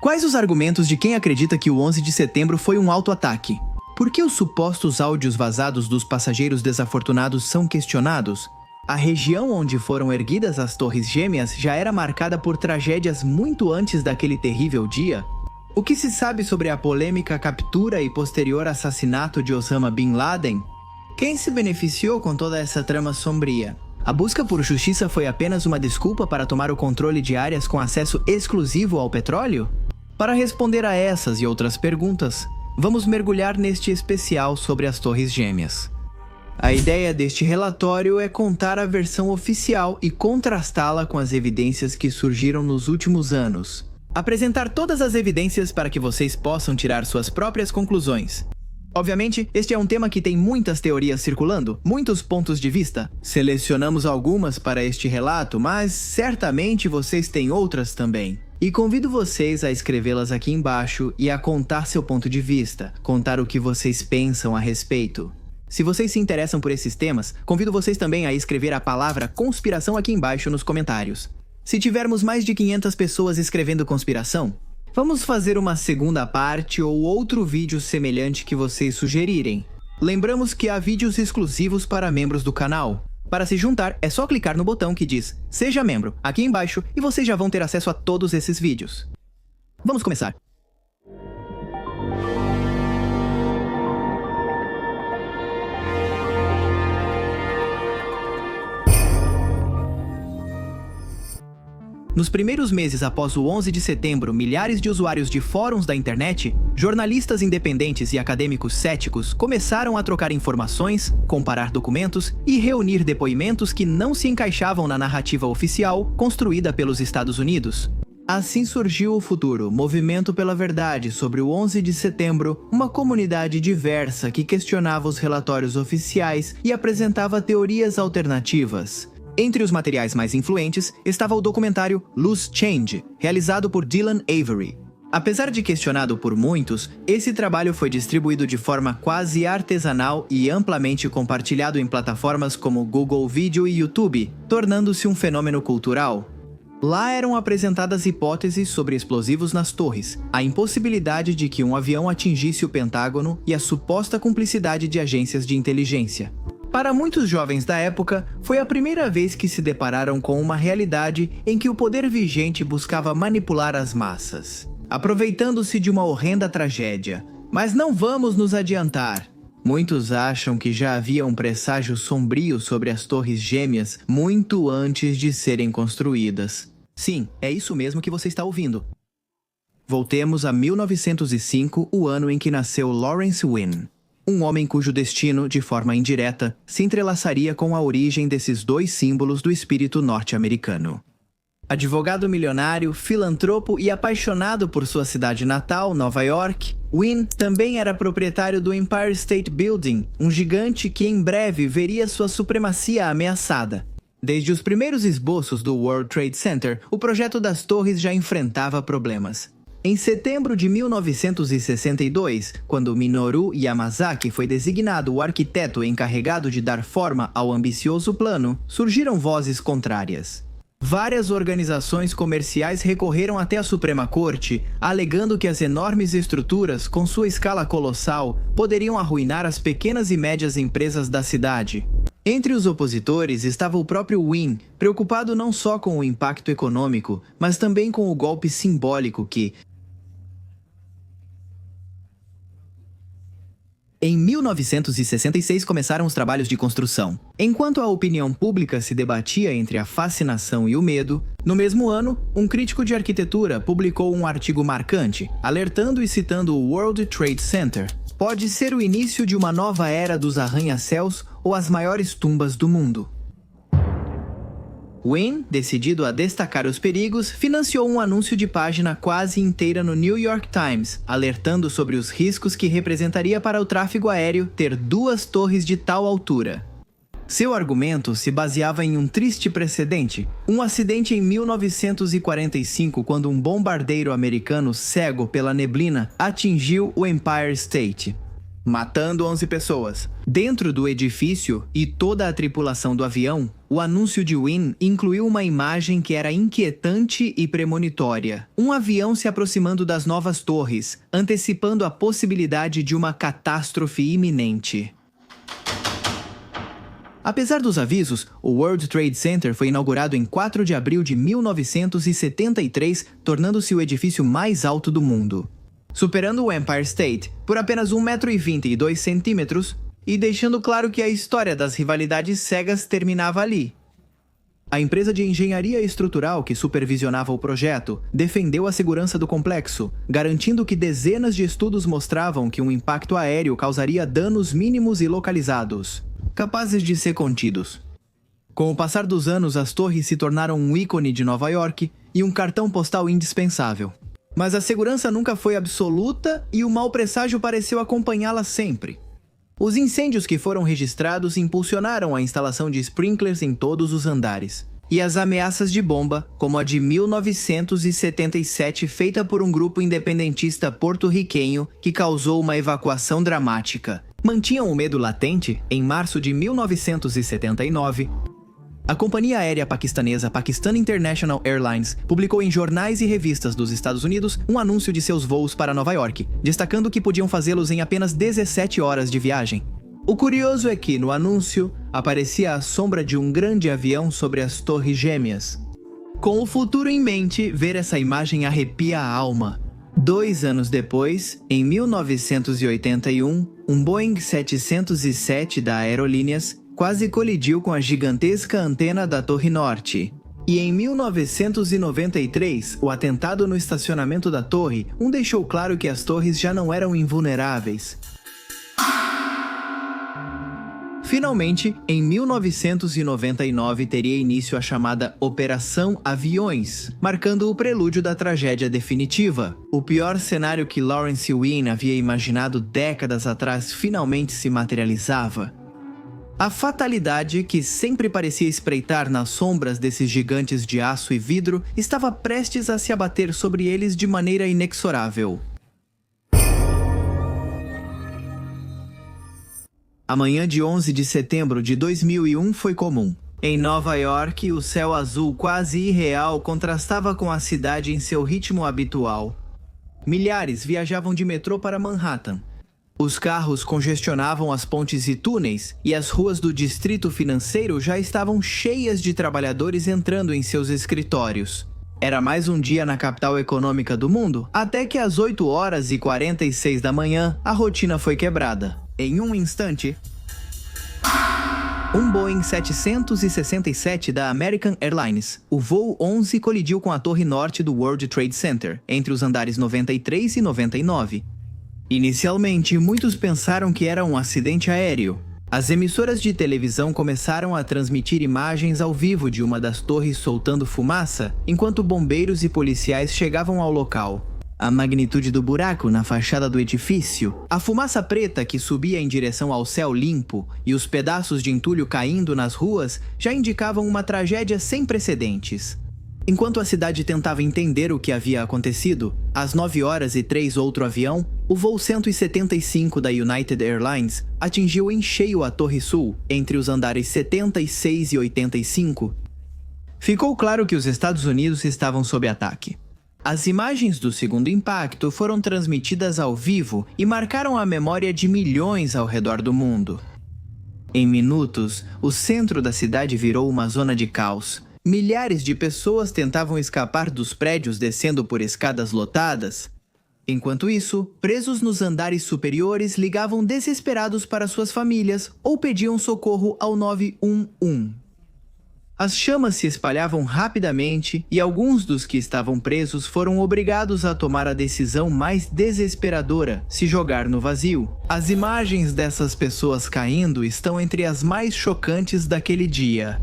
Quais os argumentos de quem acredita que o 11 de setembro foi um autoataque? Por que os supostos áudios vazados dos passageiros desafortunados são questionados? A região onde foram erguidas as Torres Gêmeas já era marcada por tragédias muito antes daquele terrível dia? O que se sabe sobre a polêmica captura e posterior assassinato de Osama Bin Laden? Quem se beneficiou com toda essa trama sombria? A busca por justiça foi apenas uma desculpa para tomar o controle de áreas com acesso exclusivo ao petróleo? Para responder a essas e outras perguntas, vamos mergulhar neste especial sobre as Torres Gêmeas. A ideia deste relatório é contar a versão oficial e contrastá-la com as evidências que surgiram nos últimos anos. Apresentar todas as evidências para que vocês possam tirar suas próprias conclusões. Obviamente, este é um tema que tem muitas teorias circulando, muitos pontos de vista. Selecionamos algumas para este relato, mas certamente vocês têm outras também. E convido vocês a escrevê-las aqui embaixo e a contar seu ponto de vista, contar o que vocês pensam a respeito. Se vocês se interessam por esses temas, convido vocês também a escrever a palavra conspiração aqui embaixo nos comentários. Se tivermos mais de 500 pessoas escrevendo conspiração, vamos fazer uma segunda parte ou outro vídeo semelhante que vocês sugerirem. Lembramos que há vídeos exclusivos para membros do canal. Para se juntar, é só clicar no botão que diz Seja Membro aqui embaixo e vocês já vão ter acesso a todos esses vídeos. Vamos começar. Nos primeiros meses após o 11 de setembro, milhares de usuários de fóruns da internet, jornalistas independentes e acadêmicos céticos começaram a trocar informações, comparar documentos e reunir depoimentos que não se encaixavam na narrativa oficial construída pelos Estados Unidos. Assim surgiu o futuro Movimento pela Verdade sobre o 11 de setembro, uma comunidade diversa que questionava os relatórios oficiais e apresentava teorias alternativas. Entre os materiais mais influentes estava o documentário Loose Change, realizado por Dylan Avery. Apesar de questionado por muitos, esse trabalho foi distribuído de forma quase artesanal e amplamente compartilhado em plataformas como Google Video e YouTube, tornando-se um fenômeno cultural. Lá eram apresentadas hipóteses sobre explosivos nas torres, a impossibilidade de que um avião atingisse o Pentágono e a suposta cumplicidade de agências de inteligência. Para muitos jovens da época, foi a primeira vez que se depararam com uma realidade em que o poder vigente buscava manipular as massas, aproveitando-se de uma horrenda tragédia. Mas não vamos nos adiantar. Muitos acham que já havia um presságio sombrio sobre as Torres Gêmeas muito antes de serem construídas. Sim, é isso mesmo que você está ouvindo. Voltemos a 1905, o ano em que nasceu Lawrence Wynn. Um homem cujo destino, de forma indireta, se entrelaçaria com a origem desses dois símbolos do espírito norte-americano. Advogado milionário, filantropo e apaixonado por sua cidade natal, Nova York, Wynn também era proprietário do Empire State Building, um gigante que em breve veria sua supremacia ameaçada. Desde os primeiros esboços do World Trade Center, o projeto das torres já enfrentava problemas. Em setembro de 1962, quando Minoru Yamasaki foi designado o arquiteto encarregado de dar forma ao ambicioso plano, surgiram vozes contrárias. Várias organizações comerciais recorreram até a Suprema Corte, alegando que as enormes estruturas, com sua escala colossal, poderiam arruinar as pequenas e médias empresas da cidade. Entre os opositores estava o próprio Wynn, preocupado não só com o impacto econômico, mas também com o golpe simbólico que, em 1966 começaram os trabalhos de construção. Enquanto a opinião pública se debatia entre a fascinação e o medo, no mesmo ano, um crítico de arquitetura publicou um artigo marcante, alertando e citando o World Trade Center. Pode ser o início de uma nova era dos arranha-céus ou as maiores tumbas do mundo. Wynn, decidido a destacar os perigos, financiou um anúncio de página quase inteira no New York Times, alertando sobre os riscos que representaria para o tráfego aéreo ter duas torres de tal altura. Seu argumento se baseava em um triste precedente, um acidente em 1945 quando um bombardeiro americano cego pela neblina atingiu o Empire State. matando 11 pessoas. Dentro do edifício e toda a tripulação do avião, o anúncio de Wynne incluiu uma imagem que era inquietante e premonitória. Um avião se aproximando das novas torres, antecipando a possibilidade de uma catástrofe iminente. Apesar dos avisos, o World Trade Center foi inaugurado em 4 de abril de 1973, tornando-se o edifício mais alto do mundo, superando o Empire State por apenas 1,22 m e deixando claro que a história das rivalidades cegas terminava ali. A empresa de engenharia estrutural que supervisionava o projeto defendeu a segurança do complexo, garantindo que dezenas de estudos mostravam que um impacto aéreo causaria danos mínimos e localizados, capazes de ser contidos. Com o passar dos anos, as torres se tornaram um ícone de Nova York e um cartão postal indispensável. Mas a segurança nunca foi absoluta e o mau presságio pareceu acompanhá-la sempre. Os incêndios que foram registrados impulsionaram a instalação de sprinklers em todos os andares. E as ameaças de bomba, como a de 1977 feita por um grupo independentista porto-riquenho que causou uma evacuação dramática, mantinham o medo latente. Em março de 1979, a companhia aérea paquistanesa Pakistan International Airlines publicou em jornais e revistas dos Estados Unidos um anúncio de seus voos para Nova York, destacando que podiam fazê-los em apenas 17 horas de viagem. O curioso é que, no anúncio, aparecia a sombra de um grande avião sobre as Torres Gêmeas. Com o futuro em mente, ver essa imagem arrepia a alma. 2 anos depois, em 1981, um Boeing 707 da Aerolíneas quase colidiu com a gigantesca antena da Torre Norte. E em 1993, o atentado no estacionamento da torre deixou claro que as torres já não eram invulneráveis. Finalmente, em 1999 teria início a chamada Operação Aviões, marcando o prelúdio da tragédia definitiva. O pior cenário que Lawrence Wynne havia imaginado décadas atrás finalmente se materializava. A fatalidade, que sempre parecia espreitar nas sombras desses gigantes de aço e vidro, estava prestes a se abater sobre eles de maneira inexorável. A manhã de 11 de setembro de 2001 foi comum. Em Nova York, o céu azul quase irreal contrastava com a cidade em seu ritmo habitual. Milhares viajavam de metrô para Manhattan. Os carros congestionavam as pontes e túneis, e as ruas do distrito financeiro já estavam cheias de trabalhadores entrando em seus escritórios. Era mais um dia na capital econômica do mundo, até que às 8h46 da manhã, a rotina foi quebrada. Em um instante, um Boeing 767 da American Airlines, o voo 11, colidiu com a torre norte do World Trade Center, entre os andares 93 e 99. Inicialmente, muitos pensaram que era um acidente aéreo. As emissoras de televisão começaram a transmitir imagens ao vivo de uma das torres soltando fumaça, enquanto bombeiros e policiais chegavam ao local. A magnitude do buraco na fachada do edifício, a fumaça preta que subia em direção ao céu limpo e os pedaços de entulho caindo nas ruas já indicavam uma tragédia sem precedentes. Enquanto a cidade tentava entender o que havia acontecido, às 9h03 outro avião, o voo 175 da United Airlines, atingiu em cheio a Torre Sul, entre os andares 76 e 85. Ficou claro que os Estados Unidos estavam sob ataque. As imagens do segundo impacto foram transmitidas ao vivo e marcaram a memória de milhões ao redor do mundo. Em minutos, o centro da cidade virou uma zona de caos. Milhares de pessoas tentavam escapar dos prédios descendo por escadas lotadas. Enquanto isso, presos nos andares superiores ligavam desesperados para suas famílias ou pediam socorro ao 911. As chamas se espalhavam rapidamente e alguns dos que estavam presos foram obrigados a tomar a decisão mais desesperadora, se jogar no vazio. As imagens dessas pessoas caindo estão entre as mais chocantes daquele dia.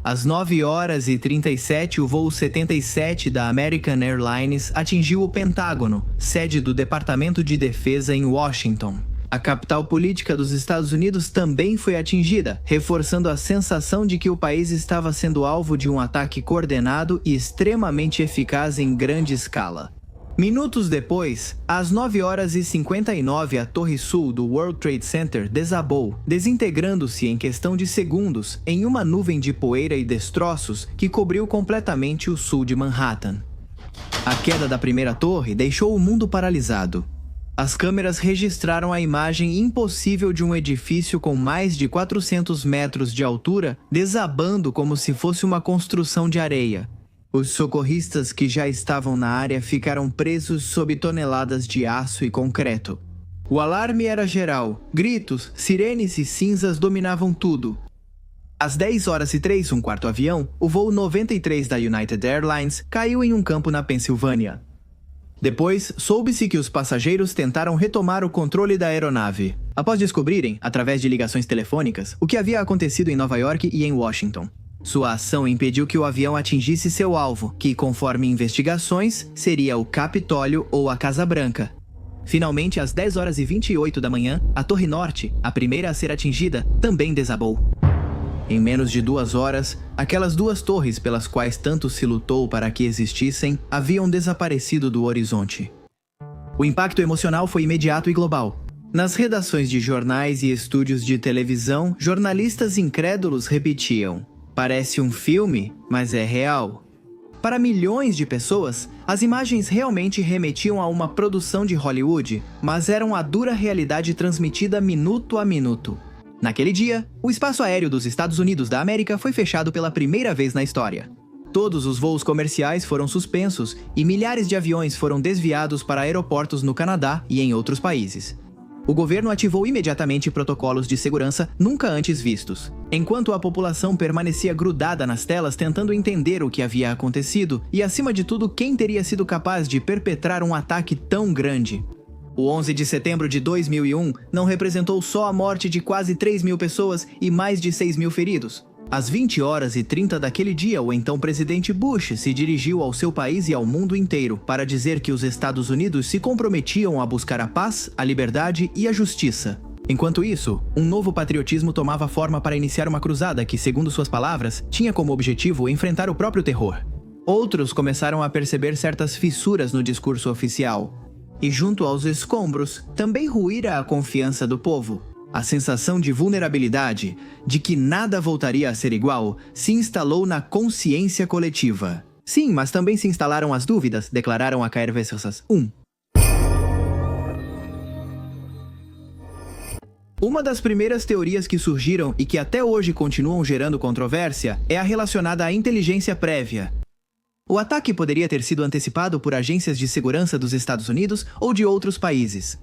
Às 9h37, o voo 77 da American Airlines atingiu o Pentágono, sede do Departamento de Defesa em Washington. A capital política dos Estados Unidos também foi atingida, reforçando a sensação de que o país estava sendo alvo de um ataque coordenado e extremamente eficaz em grande escala. Minutos depois, às 9h59, a torre sul do World Trade Center desabou, desintegrando-se em questão de segundos em uma nuvem de poeira e destroços que cobriu completamente o sul de Manhattan. A queda da primeira torre deixou o mundo paralisado. As câmeras registraram a imagem impossível de um edifício com mais de 400 metros de altura desabando como se fosse uma construção de areia. Os socorristas que já estavam na área ficaram presos sob toneladas de aço e concreto. O alarme era geral. Gritos, sirenes e cinzas dominavam tudo. Às 10h03, um avião, o voo 93 da United Airlines, caiu em um campo na Pensilvânia. Depois, soube-se que os passageiros tentaram retomar o controle da aeronave, após descobrirem, através de ligações telefônicas, o que havia acontecido em Nova York e em Washington. Sua ação impediu que o avião atingisse seu alvo, que, conforme investigações, seria o Capitólio ou a Casa Branca. Finalmente, às 10h28 da manhã, a Torre Norte, a primeira a ser atingida, também desabou. Em menos de 2 horas, aquelas 2 torres pelas quais tanto se lutou para que existissem, haviam desaparecido do horizonte. O impacto emocional foi imediato e global. Nas redações de jornais e estúdios de televisão, jornalistas incrédulos repetiam: "Parece um filme, mas é real." Para milhões de pessoas, as imagens realmente remetiam a uma produção de Hollywood, mas eram a dura realidade transmitida minuto a minuto. Naquele dia, o espaço aéreo dos Estados Unidos da América foi fechado pela primeira vez na história. Todos os voos comerciais foram suspensos e milhares de aviões foram desviados para aeroportos no Canadá e em outros países. O governo ativou imediatamente protocolos de segurança nunca antes vistos. Enquanto a população permanecia grudada nas telas tentando entender o que havia acontecido e, acima de tudo, quem teria sido capaz de perpetrar um ataque tão grande. O 11 de setembro de 2001 não representou só a morte de quase 3.000 pessoas e mais de 6.000 feridos. Às 20h30 daquele dia, o então presidente Bush se dirigiu ao seu país e ao mundo inteiro para dizer que os Estados Unidos se comprometiam a buscar a paz, a liberdade e a justiça. Enquanto isso, um novo patriotismo tomava forma para iniciar uma cruzada que, segundo suas palavras, tinha como objetivo enfrentar o próprio terror. Outros começaram a perceber certas fissuras no discurso oficial. E junto aos escombros, também ruíra a confiança do povo. A sensação de vulnerabilidade, de que nada voltaria a ser igual, se instalou na consciência coletiva. Sim, mas também se instalaram as dúvidas, declararam a Caer Versas 1. Uma das primeiras teorias que surgiram e que até hoje continuam gerando controvérsia é a relacionada à inteligência prévia. O ataque poderia ter sido antecipado por agências de segurança dos Estados Unidos ou de outros países.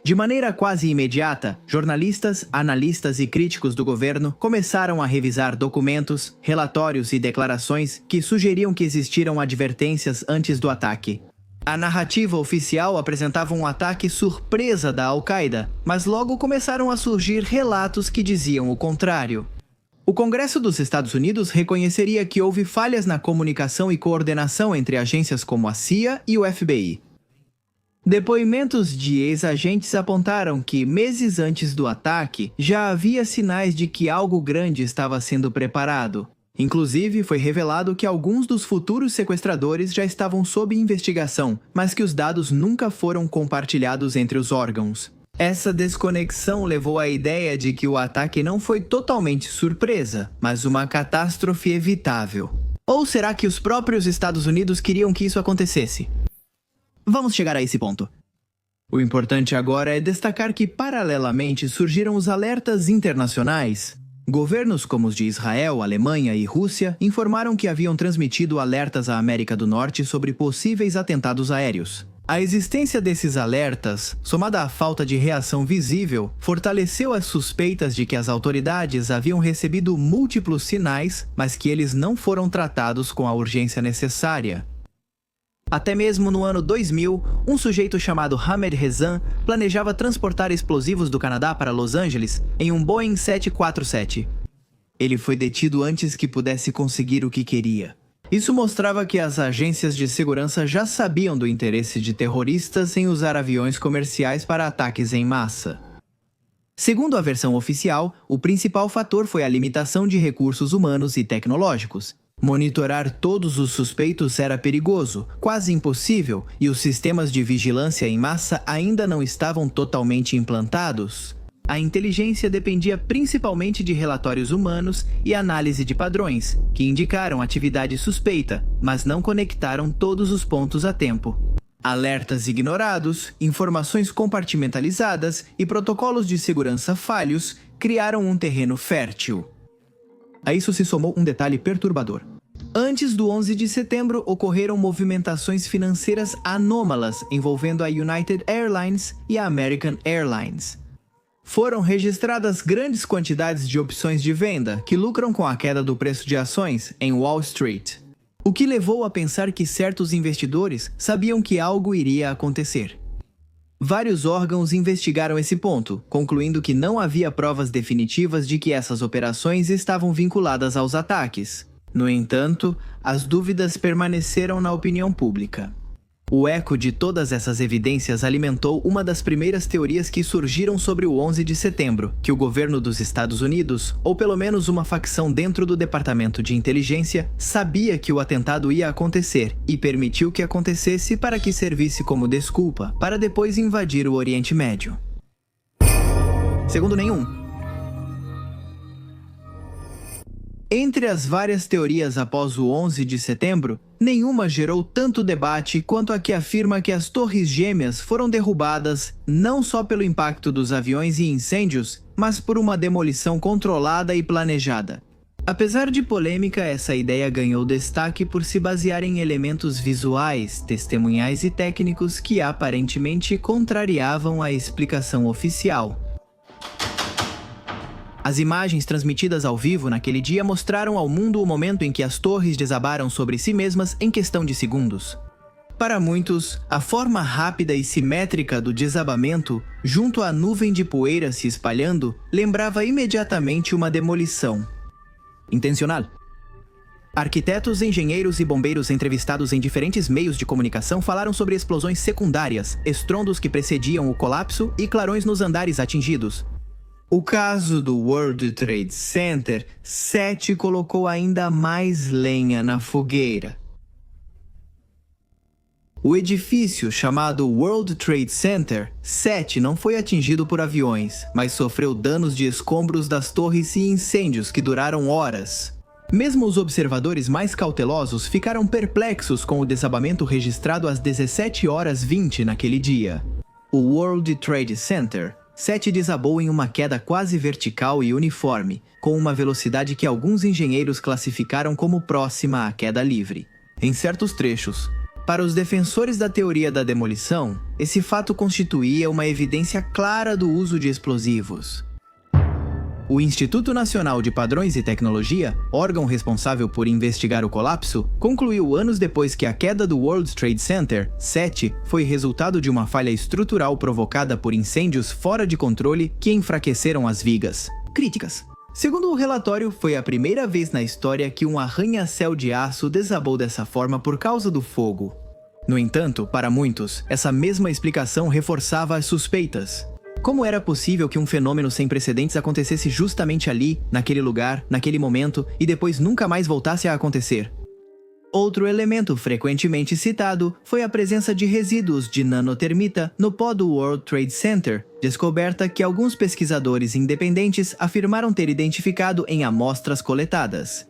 De maneira quase imediata, jornalistas, analistas e críticos do governo começaram a revisar documentos, relatórios e declarações que sugeriam que existiram advertências antes do ataque. A narrativa oficial apresentava um ataque surpresa da Al-Qaeda, mas logo começaram a surgir relatos que diziam o contrário. O Congresso dos Estados Unidos reconheceria que houve falhas na comunicação e coordenação entre agências como a CIA e o FBI. Depoimentos de ex-agentes apontaram que, meses antes do ataque, já havia sinais de que algo grande estava sendo preparado. Inclusive, foi revelado que alguns dos futuros sequestradores já estavam sob investigação, mas que os dados nunca foram compartilhados entre os órgãos. Essa desconexão levou à ideia de que o ataque não foi totalmente surpresa, mas uma catástrofe evitável. Ou será que os próprios Estados Unidos queriam que isso acontecesse? Vamos chegar a esse ponto. O importante agora é destacar que, paralelamente, surgiram os alertas internacionais. Governos como os de Israel, Alemanha e Rússia informaram que haviam transmitido alertas à América do Norte sobre possíveis atentados aéreos. A existência desses alertas, somada à falta de reação visível, fortaleceu as suspeitas de que as autoridades haviam recebido múltiplos sinais, mas que eles não foram tratados com a urgência necessária. Até mesmo no ano 2000, um sujeito chamado Ahmed Rezan planejava transportar explosivos do Canadá para Los Angeles em um Boeing 747. Ele foi detido antes que pudesse conseguir o que queria. Isso mostrava que as agências de segurança já sabiam do interesse de terroristas em usar aviões comerciais para ataques em massa. Segundo a versão oficial, o principal fator foi a limitação de recursos humanos e tecnológicos. Monitorar todos os suspeitos era perigoso, quase impossível, e os sistemas de vigilância em massa ainda não estavam totalmente implantados. A inteligência dependia principalmente de relatórios humanos e análise de padrões, que indicaram atividade suspeita, mas não conectaram todos os pontos a tempo. Alertas ignorados, informações compartimentalizadas e protocolos de segurança falhos criaram um terreno fértil. A isso se somou um detalhe perturbador. Antes do 11 de setembro, ocorreram movimentações financeiras anômalas envolvendo a United Airlines e a American Airlines. Foram registradas grandes quantidades de opções de venda que lucram com a queda do preço de ações em Wall Street, o que levou a pensar que certos investidores sabiam que algo iria acontecer. Vários órgãos investigaram esse ponto, concluindo que não havia provas definitivas de que essas operações estavam vinculadas aos ataques. No entanto, as dúvidas permaneceram na opinião pública. O eco de todas essas evidências alimentou uma das primeiras teorias que surgiram sobre o 11 de setembro, que o governo dos Estados Unidos, ou pelo menos uma facção dentro do Departamento de Inteligência, sabia que o atentado ia acontecer e permitiu que acontecesse para que servisse como desculpa para depois invadir o Oriente Médio. Segundo nenhum. Entre as várias teorias após o 11 de setembro, nenhuma gerou tanto debate quanto a que afirma que as Torres Gêmeas foram derrubadas não só pelo impacto dos aviões e incêndios, mas por uma demolição controlada e planejada. Apesar de polêmica, essa ideia ganhou destaque por se basear em elementos visuais, testemunhais e técnicos que aparentemente contrariavam a explicação oficial. As imagens transmitidas ao vivo naquele dia mostraram ao mundo o momento em que as torres desabaram sobre si mesmas em questão de segundos. Para muitos, a forma rápida e simétrica do desabamento, junto à nuvem de poeira se espalhando, lembrava imediatamente uma demolição intencional. Arquitetos, engenheiros e bombeiros entrevistados em diferentes meios de comunicação falaram sobre explosões secundárias, estrondos que precediam o colapso e clarões nos andares atingidos. O caso do World Trade Center 7 colocou ainda mais lenha na fogueira. O edifício chamado World Trade Center 7 não foi atingido por aviões, mas sofreu danos de escombros das torres e incêndios que duraram horas. Mesmo os observadores mais cautelosos ficaram perplexos com o desabamento registrado às 17h20 naquele dia. O World Trade Center 7 desabou em uma queda quase vertical e uniforme, com uma velocidade que alguns engenheiros classificaram como próxima à queda livre. Em certos trechos, para os defensores da teoria da demolição, esse fato constituía uma evidência clara do uso de explosivos. O Instituto Nacional de Padrões e Tecnologia, órgão responsável por investigar o colapso, concluiu anos depois que a queda do World Trade Center 7 foi resultado de uma falha estrutural provocada por incêndios fora de controle que enfraqueceram as vigas. Críticas. Segundo o relatório, foi a primeira vez na história que um arranha-céu de aço desabou dessa forma por causa do fogo. No entanto, para muitos, essa mesma explicação reforçava as suspeitas. Como era possível que um fenômeno sem precedentes acontecesse justamente ali, naquele lugar, naquele momento, e depois nunca mais voltasse a acontecer? Outro elemento frequentemente citado foi a presença de resíduos de nanotermita no pó do World Trade Center, descoberta que alguns pesquisadores independentes afirmaram ter identificado em amostras coletadas.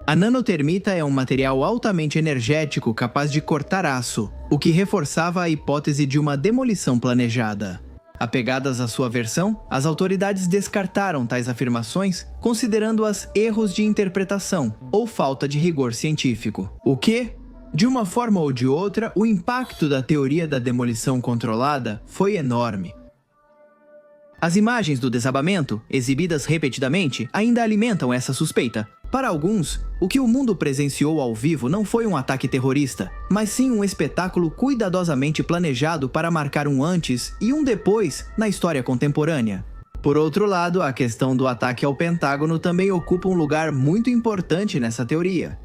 A nanotermita é um material altamente energético capaz de cortar aço, o que reforçava a hipótese de uma demolição planejada. Apegadas à sua versão, as autoridades descartaram tais afirmações, considerando-as erros de interpretação ou falta de rigor científico. O que, de uma forma ou de outra, o impacto da teoria da demolição controlada foi enorme. As imagens do desabamento, exibidas repetidamente, ainda alimentam essa suspeita. Para alguns, o que o mundo presenciou ao vivo não foi um ataque terrorista, mas sim um espetáculo cuidadosamente planejado para marcar um antes e um depois na história contemporânea. Por outro lado, a questão do ataque ao Pentágono também ocupa um lugar muito importante nessa teoria.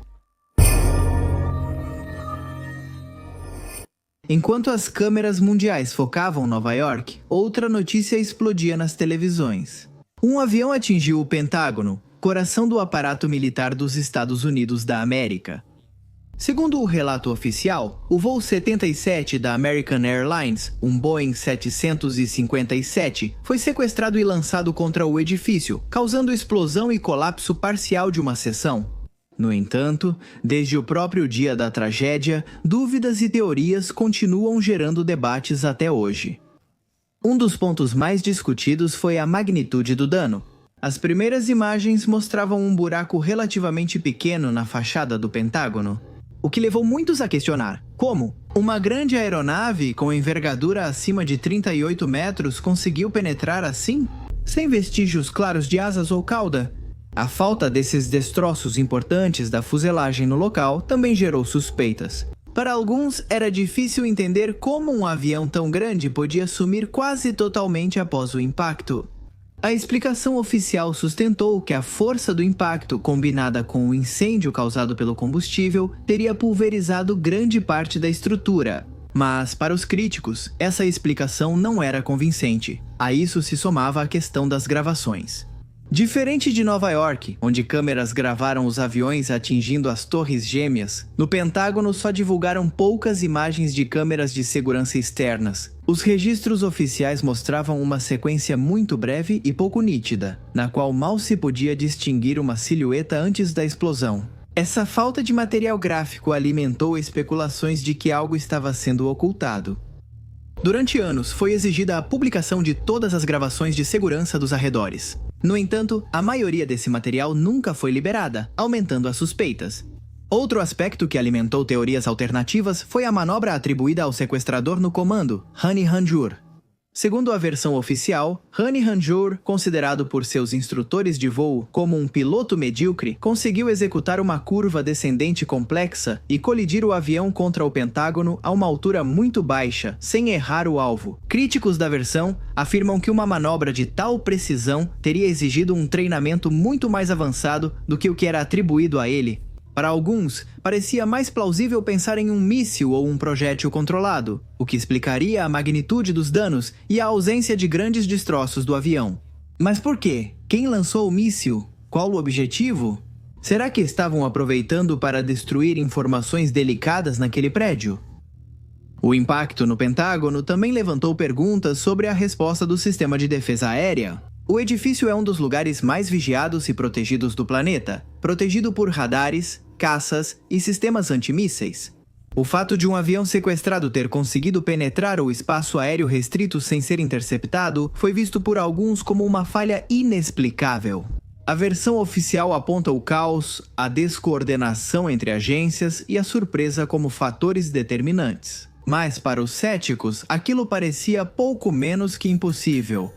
Enquanto as câmeras mundiais focavam Nova York, outra notícia explodia nas televisões. Um avião atingiu o Pentágono, coração do aparato militar dos Estados Unidos da América. Segundo o relato oficial, o voo 77 da American Airlines, um Boeing 757, foi sequestrado e lançado contra o edifício, causando explosão e colapso parcial de uma seção. No entanto, desde o próprio dia da tragédia, dúvidas e teorias continuam gerando debates até hoje. Um dos pontos mais discutidos foi a magnitude do dano. As primeiras imagens mostravam um buraco relativamente pequeno na fachada do Pentágono, o que levou muitos a questionar como uma grande aeronave com envergadura acima de 38 metros conseguiu penetrar assim, sem vestígios claros de asas ou cauda. A falta desses destroços importantes da fuselagem no local também gerou suspeitas. Para alguns, era difícil entender como um avião tão grande podia sumir quase totalmente após o impacto. A explicação oficial sustentou que a força do impacto, combinada com o incêndio causado pelo combustível, teria pulverizado grande parte da estrutura. Mas, para os críticos, essa explicação não era convincente. A isso se somava a questão das gravações. Diferente de Nova York, onde câmeras gravaram os aviões atingindo as Torres Gêmeas, no Pentágono só divulgaram poucas imagens de câmeras de segurança externas. Os registros oficiais mostravam uma sequência muito breve e pouco nítida, na qual mal se podia distinguir uma silhueta antes da explosão. Essa falta de material gráfico alimentou especulações de que algo estava sendo ocultado. Durante anos, foi exigida a publicação de todas as gravações de segurança dos arredores. No entanto, a maioria desse material nunca foi liberada, aumentando as suspeitas. Outro aspecto que alimentou teorias alternativas foi a manobra atribuída ao sequestrador no comando, Hani Hanjour. Segundo a versão oficial, Hani Hanjour, considerado por seus instrutores de voo como um piloto medíocre, conseguiu executar uma curva descendente complexa e colidir o avião contra o Pentágono a uma altura muito baixa, sem errar o alvo. Críticos da versão afirmam que uma manobra de tal precisão teria exigido um treinamento muito mais avançado do que o que era atribuído a ele. Para alguns, parecia mais plausível pensar em um míssil ou um projétil controlado, o que explicaria a magnitude dos danos e a ausência de grandes destroços do avião. Mas por quê? Quem lançou o míssil? Qual o objetivo? Será que estavam aproveitando para destruir informações delicadas naquele prédio? O impacto no Pentágono também levantou perguntas sobre a resposta do sistema de defesa aérea. O edifício é um dos lugares mais vigiados e protegidos do planeta, protegido por radares, caças e sistemas antimísseis. O fato de um avião sequestrado ter conseguido penetrar o espaço aéreo restrito sem ser interceptado foi visto por alguns como uma falha inexplicável. A versão oficial aponta o caos, a descoordenação entre agências e a surpresa como fatores determinantes. Mas para os céticos, aquilo parecia pouco menos que impossível.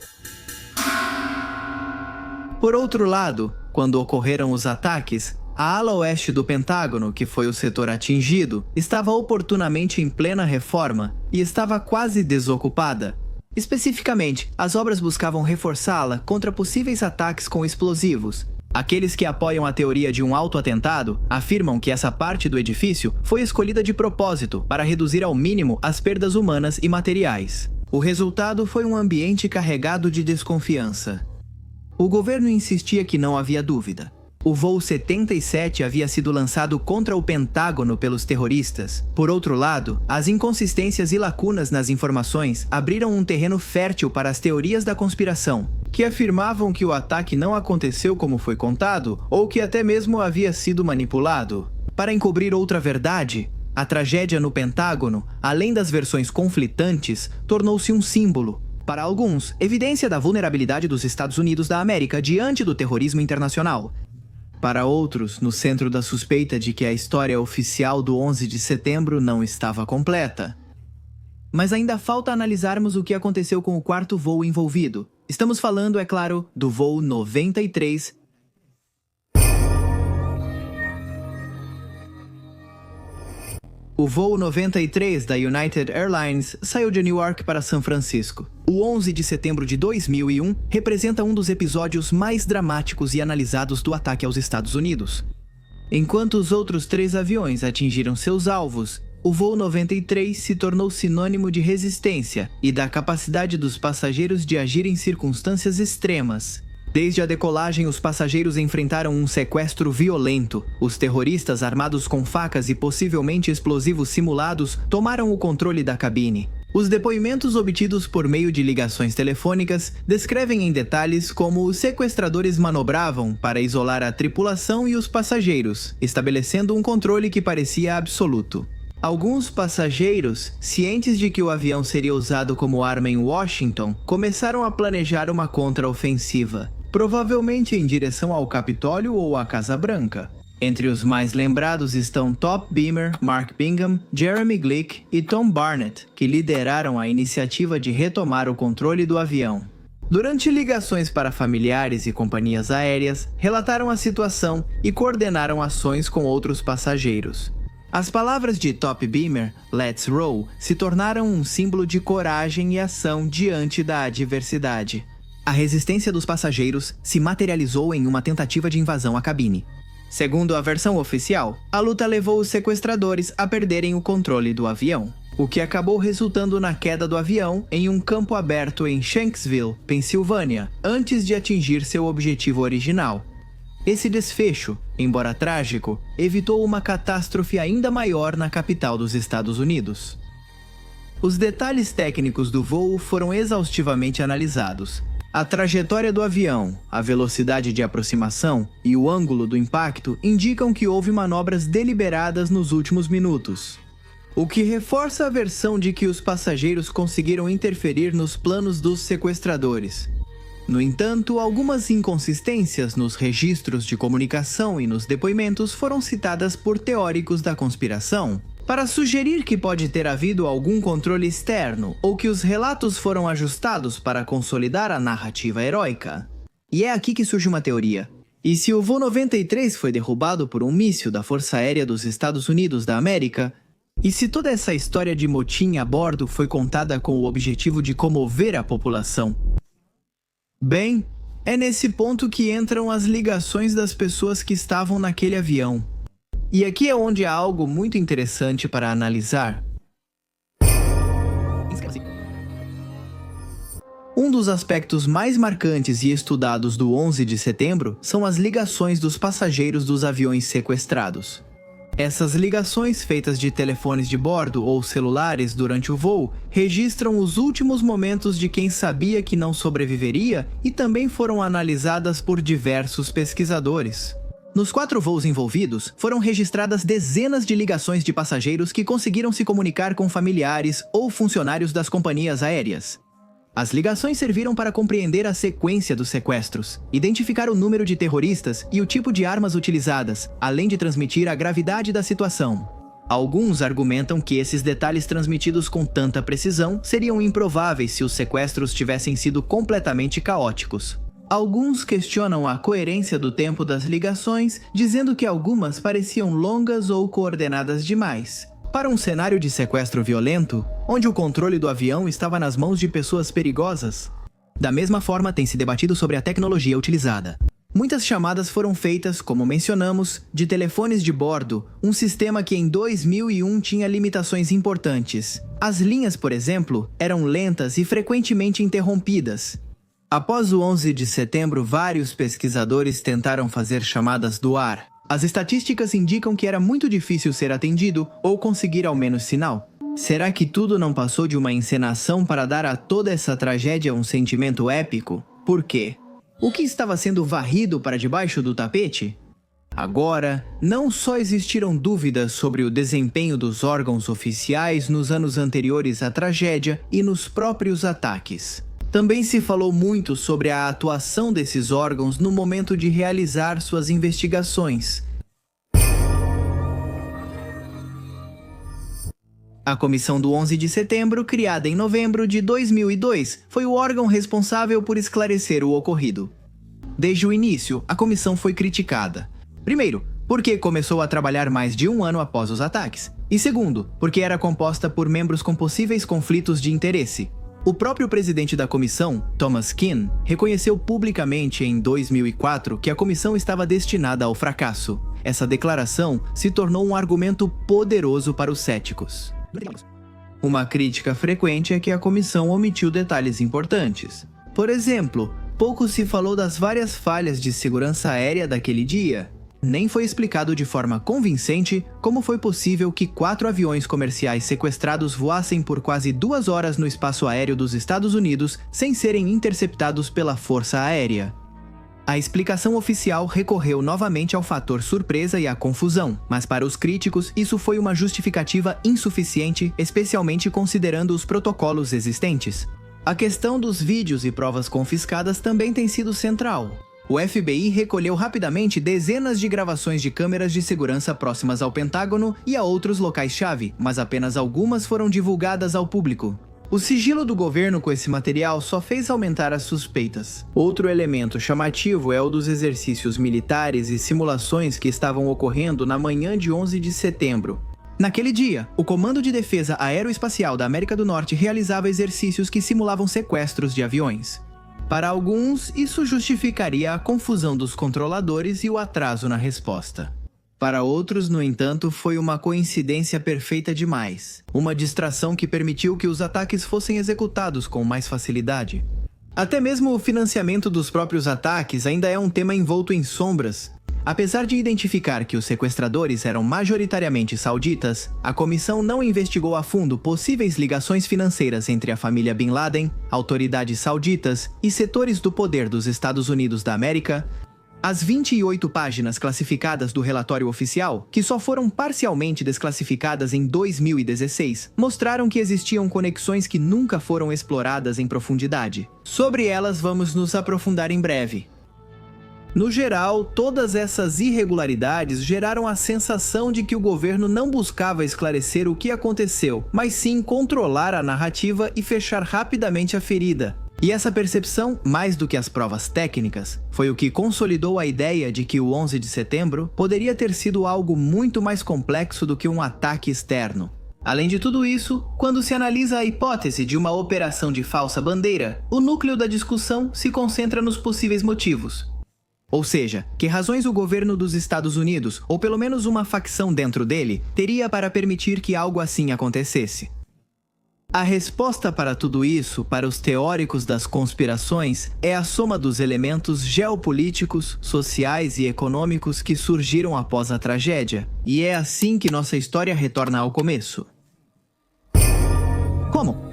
Por outro lado, quando ocorreram os ataques, a ala oeste do Pentágono, que foi o setor atingido, estava oportunamente em plena reforma e estava quase desocupada. Especificamente, as obras buscavam reforçá-la contra possíveis ataques com explosivos. Aqueles que apoiam a teoria de um autoatentado afirmam que essa parte do edifício foi escolhida de propósito para reduzir ao mínimo as perdas humanas e materiais. O resultado foi um ambiente carregado de desconfiança. O governo insistia que não havia dúvida. O voo 77 havia sido lançado contra o Pentágono pelos terroristas. Por outro lado, as inconsistências e lacunas nas informações abriram um terreno fértil para as teorias da conspiração, que afirmavam que o ataque não aconteceu como foi contado, ou que até mesmo havia sido manipulado. Para encobrir outra verdade, a tragédia no Pentágono, além das versões conflitantes, tornou-se um símbolo. Para alguns, evidência da vulnerabilidade dos Estados Unidos da América diante do terrorismo internacional. Para outros, no centro da suspeita de que a história oficial do 11 de setembro não estava completa. Mas ainda falta analisarmos o que aconteceu com o quarto voo envolvido. Estamos falando, é claro, do voo 93. O voo 93 da United Airlines saiu de Newark para São Francisco. O 11 de setembro de 2001 representa um dos episódios mais dramáticos e analisados do ataque aos Estados Unidos. Enquanto os outros 3 aviões atingiram seus alvos, o voo 93 se tornou sinônimo de resistência e da capacidade dos passageiros de agir em circunstâncias extremas. Desde a decolagem, os passageiros enfrentaram um sequestro violento. Os terroristas, armados com facas e possivelmente explosivos simulados, tomaram o controle da cabine. Os depoimentos obtidos por meio de ligações telefônicas descrevem em detalhes como os sequestradores manobravam para isolar a tripulação e os passageiros, estabelecendo um controle que parecia absoluto. Alguns passageiros, cientes de que o avião seria usado como arma em Washington, começaram a planejar uma contraofensiva, provavelmente em direção ao Capitólio ou à Casa Branca. Entre os mais lembrados estão Top Beamer, Mark Bingham, Jeremy Glick e Tom Barnett, que lideraram a iniciativa de retomar o controle do avião. Durante ligações para familiares e companhias aéreas, relataram a situação e coordenaram ações com outros passageiros. As palavras de Top Beamer, "Let's roll", se tornaram um símbolo de coragem e ação diante da adversidade. A resistência dos passageiros se materializou em uma tentativa de invasão à cabine. Segundo a versão oficial, a luta levou os sequestradores a perderem o controle do avião, o que acabou resultando na queda do avião em um campo aberto em Shanksville, Pensilvânia, antes de atingir seu objetivo original. Esse desfecho, embora trágico, evitou uma catástrofe ainda maior na capital dos Estados Unidos. Os detalhes técnicos do voo foram exaustivamente analisados. A trajetória do avião, a velocidade de aproximação e o ângulo do impacto indicam que houve manobras deliberadas nos últimos minutos, o que reforça a versão de que os passageiros conseguiram interferir nos planos dos sequestradores. No entanto, algumas inconsistências nos registros de comunicação e nos depoimentos foram citadas por teóricos da conspiração, para sugerir que pode ter havido algum controle externo ou que os relatos foram ajustados para consolidar a narrativa heróica. E é aqui que surge uma teoria. E se o voo 93 foi derrubado por um míssil da Força Aérea dos Estados Unidos da América? E se toda essa história de motim a bordo foi contada com o objetivo de comover a população? Bem, é nesse ponto que entram as ligações das pessoas que estavam naquele avião. E aqui é onde há algo muito interessante para analisar. Um dos aspectos mais marcantes e estudados do 11 de setembro são as ligações dos passageiros dos aviões sequestrados. Essas ligações, feitas de telefones de bordo ou celulares durante o voo, registram os últimos momentos de quem sabia que não sobreviveria e também foram analisadas por diversos pesquisadores. Nos 4 voos envolvidos, foram registradas dezenas de ligações de passageiros que conseguiram se comunicar com familiares ou funcionários das companhias aéreas. As ligações serviram para compreender a sequência dos sequestros, identificar o número de terroristas e o tipo de armas utilizadas, além de transmitir a gravidade da situação. Alguns argumentam que esses detalhes transmitidos com tanta precisão seriam improváveis se os sequestros tivessem sido completamente caóticos. Alguns questionam a coerência do tempo das ligações, dizendo que algumas pareciam longas ou coordenadas demais. Para um cenário de sequestro violento, onde o controle do avião estava nas mãos de pessoas perigosas. Da mesma forma, tem se debatido sobre a tecnologia utilizada. Muitas chamadas foram feitas, como mencionamos, de telefones de bordo, um sistema que em 2001 tinha limitações importantes. As linhas, por exemplo, eram lentas e frequentemente interrompidas. Após o 11 de setembro, vários pesquisadores tentaram fazer chamadas do ar. As estatísticas indicam que era muito difícil ser atendido ou conseguir ao menos sinal. Será que tudo não passou de uma encenação para dar a toda essa tragédia um sentimento épico? Por quê? O que estava sendo varrido para debaixo do tapete? Agora, não só existiram dúvidas sobre o desempenho dos órgãos oficiais nos anos anteriores à tragédia e nos próprios ataques. Também se falou muito sobre a atuação desses órgãos no momento de realizar suas investigações. A comissão do 11 de setembro, criada em novembro de 2002, foi o órgão responsável por esclarecer o ocorrido. Desde o início, a comissão foi criticada. Primeiro, porque começou a trabalhar mais de um ano após os ataques. E segundo, porque era composta por membros com possíveis conflitos de interesse. O próprio presidente da comissão, Thomas Kean, reconheceu publicamente em 2004 que a comissão estava destinada ao fracasso. Essa declaração se tornou um argumento poderoso para os céticos. Uma crítica frequente é que a comissão omitiu detalhes importantes. Por exemplo, Pouco se falou das várias falhas de segurança aérea daquele dia. Nem foi explicado de forma convincente como foi possível que 4 aviões comerciais sequestrados voassem por quase 2 horas no espaço aéreo dos Estados Unidos sem serem interceptados pela Força Aérea. A explicação oficial recorreu novamente ao fator surpresa e à confusão, mas para os críticos isso foi uma justificativa insuficiente, especialmente considerando os protocolos existentes. A questão dos vídeos e provas confiscadas também tem sido central. O FBI recolheu rapidamente dezenas de gravações de câmeras de segurança próximas ao Pentágono e a outros locais-chave, mas apenas algumas foram divulgadas ao público. O sigilo do governo com esse material só fez aumentar as suspeitas. Outro elemento chamativo é o dos exercícios militares e simulações que estavam ocorrendo na manhã de 11 de setembro. Naquele dia, o Comando de Defesa Aeroespacial da América do Norte realizava exercícios que simulavam sequestros de aviões. Para alguns, isso justificaria a confusão dos controladores e o atraso na resposta. Para outros, no entanto, foi uma coincidência perfeita demais. Uma distração que permitiu que os ataques fossem executados com mais facilidade. Até mesmo o financiamento dos próprios ataques ainda é um tema envolto em sombras. Apesar de identificar que os sequestradores eram majoritariamente sauditas, a comissão não investigou a fundo possíveis ligações financeiras entre a família Bin Laden, autoridades sauditas e setores do poder dos Estados Unidos da América. As 28 páginas classificadas do relatório oficial, que só foram parcialmente desclassificadas em 2016, mostraram que existiam conexões que nunca foram exploradas em profundidade. Sobre elas vamos nos aprofundar em breve. No geral, todas essas irregularidades geraram a sensação de que o governo não buscava esclarecer o que aconteceu, mas sim controlar a narrativa e fechar rapidamente a ferida. E essa percepção, mais do que as provas técnicas, foi o que consolidou a ideia de que o 11 de setembro poderia ter sido algo muito mais complexo do que um ataque externo. Além de tudo isso, quando se analisa a hipótese de uma operação de falsa bandeira, o núcleo da discussão se concentra nos possíveis motivos. Ou seja, que razões o governo dos Estados Unidos, ou pelo menos uma facção dentro dele, teria para permitir que algo assim acontecesse. A resposta para tudo isso, para os teóricos das conspirações, é a soma dos elementos geopolíticos, sociais e econômicos que surgiram após a tragédia. E é assim que nossa história retorna ao começo. Como?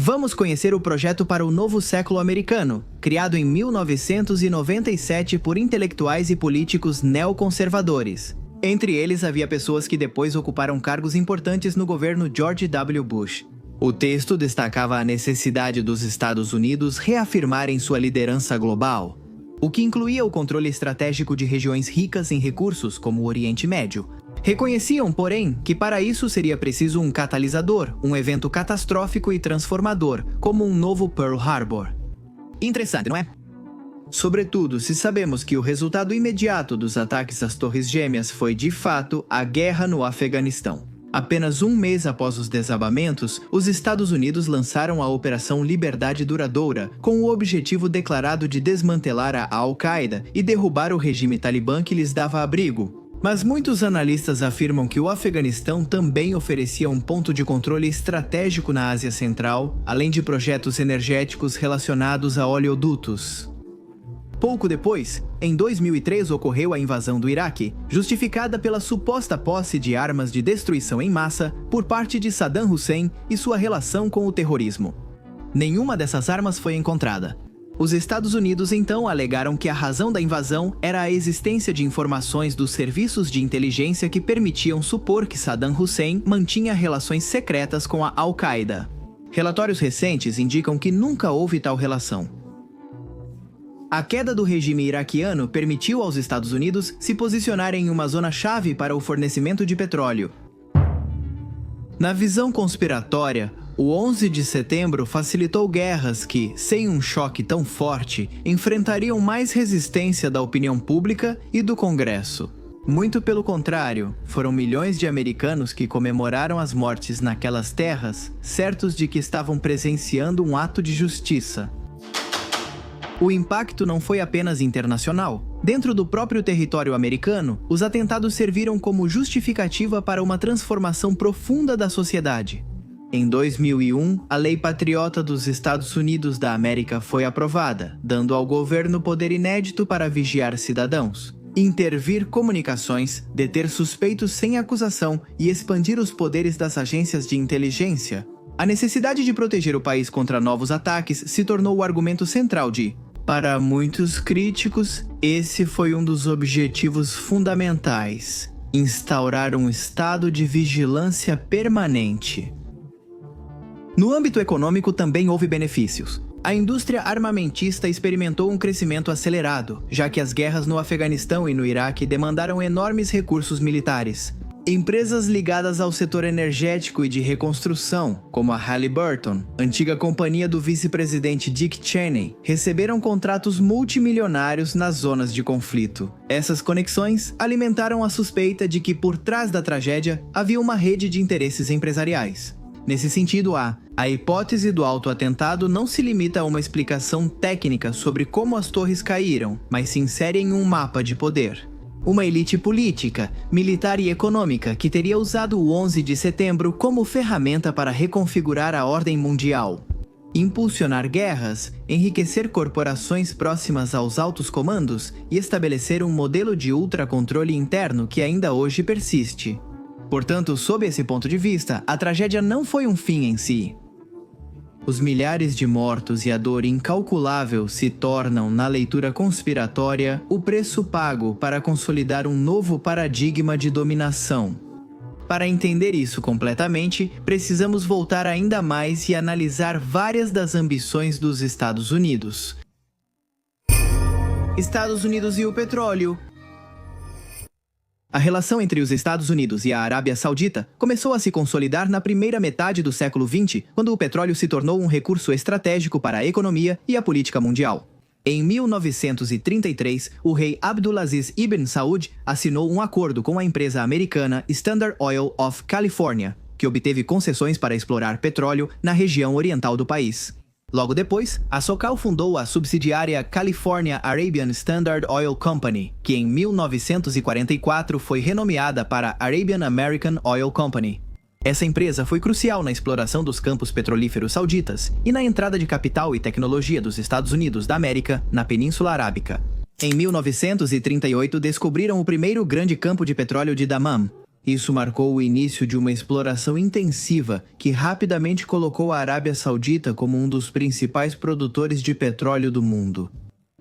Vamos conhecer o projeto para o Novo Século Americano, criado em 1997 por intelectuais e políticos neoconservadores. Entre eles havia pessoas que depois ocuparam cargos importantes no governo George W. Bush. O texto destacava a necessidade dos Estados Unidos reafirmarem sua liderança global, o que incluía o controle estratégico de regiões ricas em recursos, como o Oriente Médio. Reconheciam, porém, que para isso seria preciso um catalisador, um evento catastrófico e transformador, como um novo Pearl Harbor. Interessante, não é? Sobretudo se sabemos que o resultado imediato dos ataques às Torres Gêmeas foi, de fato, a guerra no Afeganistão. Apenas um mês após os desabamentos, os Estados Unidos lançaram a Operação Liberdade Duradoura, com o objetivo declarado de desmantelar a Al-Qaeda e derrubar o regime talibã que lhes dava abrigo. Mas muitos analistas afirmam que o Afeganistão também oferecia um ponto de controle estratégico na Ásia Central, além de projetos energéticos relacionados a oleodutos. Pouco depois, em 2003 ocorreu a invasão do Iraque, justificada pela suposta posse de armas de destruição em massa por parte de Saddam Hussein e sua relação com o terrorismo. Nenhuma dessas armas foi encontrada. Os Estados Unidos então alegaram que a razão da invasão era a existência de informações dos serviços de inteligência que permitiam supor que Saddam Hussein mantinha relações secretas com a Al-Qaeda. Relatórios recentes indicam que nunca houve tal relação. A queda do regime iraquiano permitiu aos Estados Unidos se posicionarem em uma zona-chave para o fornecimento de petróleo. Na visão conspiratória, o 11 de setembro facilitou guerras que, sem um choque tão forte, enfrentariam mais resistência da opinião pública e do Congresso. Muito pelo contrário, foram milhões de americanos que comemoraram as mortes naquelas terras, certos de que estavam presenciando um ato de justiça. O impacto não foi apenas internacional. Dentro do próprio território americano, os atentados serviram como justificativa para uma transformação profunda da sociedade. Em 2001, a Lei Patriota dos Estados Unidos da América foi aprovada, dando ao governo poder inédito para vigiar cidadãos, intervir comunicações, deter suspeitos sem acusação e expandir os poderes das agências de inteligência. A necessidade de proteger o país contra novos ataques se tornou o argumento central de... Para muitos críticos, esse foi um dos objetivos fundamentais: instaurar um estado de vigilância permanente. No âmbito econômico também houve benefícios. A indústria armamentista experimentou um crescimento acelerado, já que as guerras no Afeganistão e no Iraque demandaram enormes recursos militares. Empresas ligadas ao setor energético e de reconstrução, como a Halliburton, antiga companhia do vice-presidente Dick Cheney, receberam contratos multimilionários nas zonas de conflito. Essas conexões alimentaram a suspeita de que por trás da tragédia havia uma rede de interesses empresariais. Nesse sentido, a hipótese do autoatentado não se limita a uma explicação técnica sobre como as torres caíram, mas se insere em um mapa de poder. Uma elite política, militar e econômica que teria usado o 11 de setembro como ferramenta para reconfigurar a ordem mundial, impulsionar guerras, enriquecer corporações próximas aos altos comandos e estabelecer um modelo de ultracontrole interno que ainda hoje persiste. Portanto, sob esse ponto de vista, a tragédia não foi um fim em si. Os milhares de mortos e a dor incalculável se tornam, na leitura conspiratória, o preço pago para consolidar um novo paradigma de dominação. Para entender isso completamente, precisamos voltar ainda mais e analisar várias das ambições dos Estados Unidos. Estados Unidos e o petróleo. A relação entre os Estados Unidos e a Arábia Saudita começou a se consolidar na primeira metade do século XX, quando o petróleo se tornou um recurso estratégico para a economia e a política mundial. Em 1933, o rei Abdulaziz Ibn Saud assinou um acordo com a empresa americana Standard Oil of California, que obteve concessões para explorar petróleo na região oriental do país. Logo depois, a SoCal fundou a subsidiária California Arabian Standard Oil Company, que em 1944 foi renomeada para Arabian American Oil Company. Essa empresa foi crucial na exploração dos campos petrolíferos sauditas e na entrada de capital e tecnologia dos Estados Unidos da América na Península Arábica. Em 1938, descobriram o primeiro grande campo de petróleo de Dammam. Isso marcou o início de uma exploração intensiva que rapidamente colocou a Arábia Saudita como um dos principais produtores de petróleo do mundo.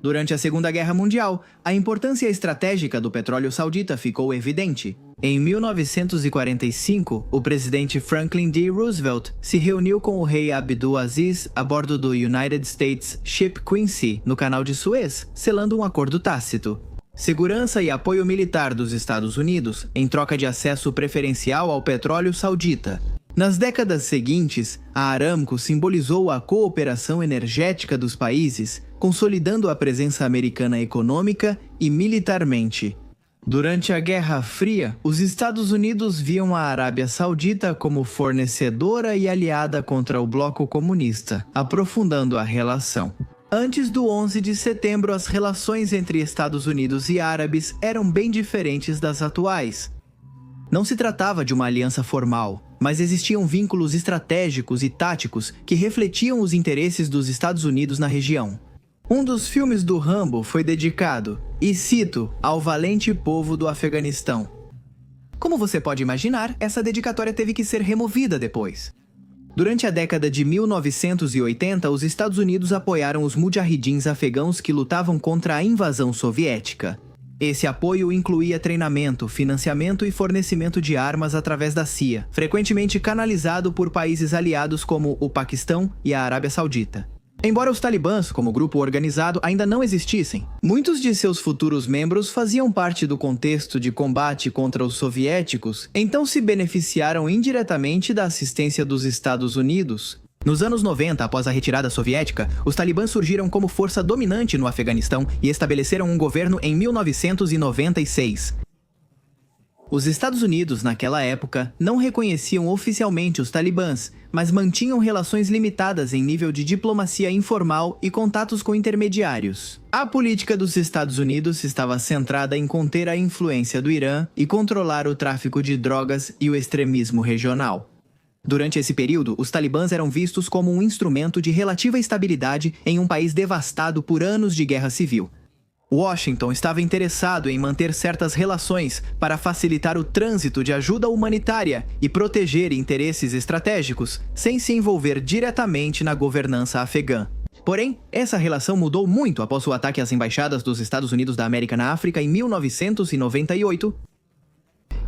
Durante a Segunda Guerra Mundial, a importância estratégica do petróleo saudita ficou evidente. Em 1945, o presidente Franklin D. Roosevelt se reuniu com o rei Abdul Aziz a bordo do United States Ship Quincy, no Canal de Suez, selando um acordo tácito. Segurança e apoio militar dos Estados Unidos em troca de acesso preferencial ao petróleo saudita. Nas décadas seguintes, a Aramco simbolizou a cooperação energética dos países, consolidando a presença americana econômica e militarmente. Durante a Guerra Fria, os Estados Unidos viam a Arábia Saudita como fornecedora e aliada contra o bloco comunista, aprofundando a relação. Antes do 11 de setembro, as relações entre Estados Unidos e árabes eram bem diferentes das atuais. Não se tratava de uma aliança formal, mas existiam vínculos estratégicos e táticos que refletiam os interesses dos Estados Unidos na região. Um dos filmes do Rambo foi dedicado, e cito, ao valente povo do Afeganistão. Como você pode imaginar, essa dedicatória teve que ser removida depois. Durante a década de 1980, os Estados Unidos apoiaram os mujahidins afegãos que lutavam contra a invasão soviética. Esse apoio incluía treinamento, financiamento e fornecimento de armas através da CIA, frequentemente canalizado por países aliados como o Paquistão e a Arábia Saudita. Embora os talibãs, como grupo organizado, ainda não existissem, muitos de seus futuros membros faziam parte do contexto de combate contra os soviéticos, então se beneficiaram indiretamente da assistência dos Estados Unidos. Nos anos 90, após a retirada soviética, os talibãs surgiram como força dominante no Afeganistão e estabeleceram um governo em 1996. Os Estados Unidos, naquela época, não reconheciam oficialmente os talibãs, mas mantinham relações limitadas em nível de diplomacia informal e contatos com intermediários. A política dos Estados Unidos estava centrada em conter a influência do Irã e controlar o tráfico de drogas e o extremismo regional. Durante esse período, os talibãs eram vistos como um instrumento de relativa estabilidade em um país devastado por anos de guerra civil. Washington estava interessado em manter certas relações para facilitar o trânsito de ajuda humanitária e proteger interesses estratégicos, sem se envolver diretamente na governança afegã. Porém, essa relação mudou muito após o ataque às embaixadas dos Estados Unidos da América na África em 1998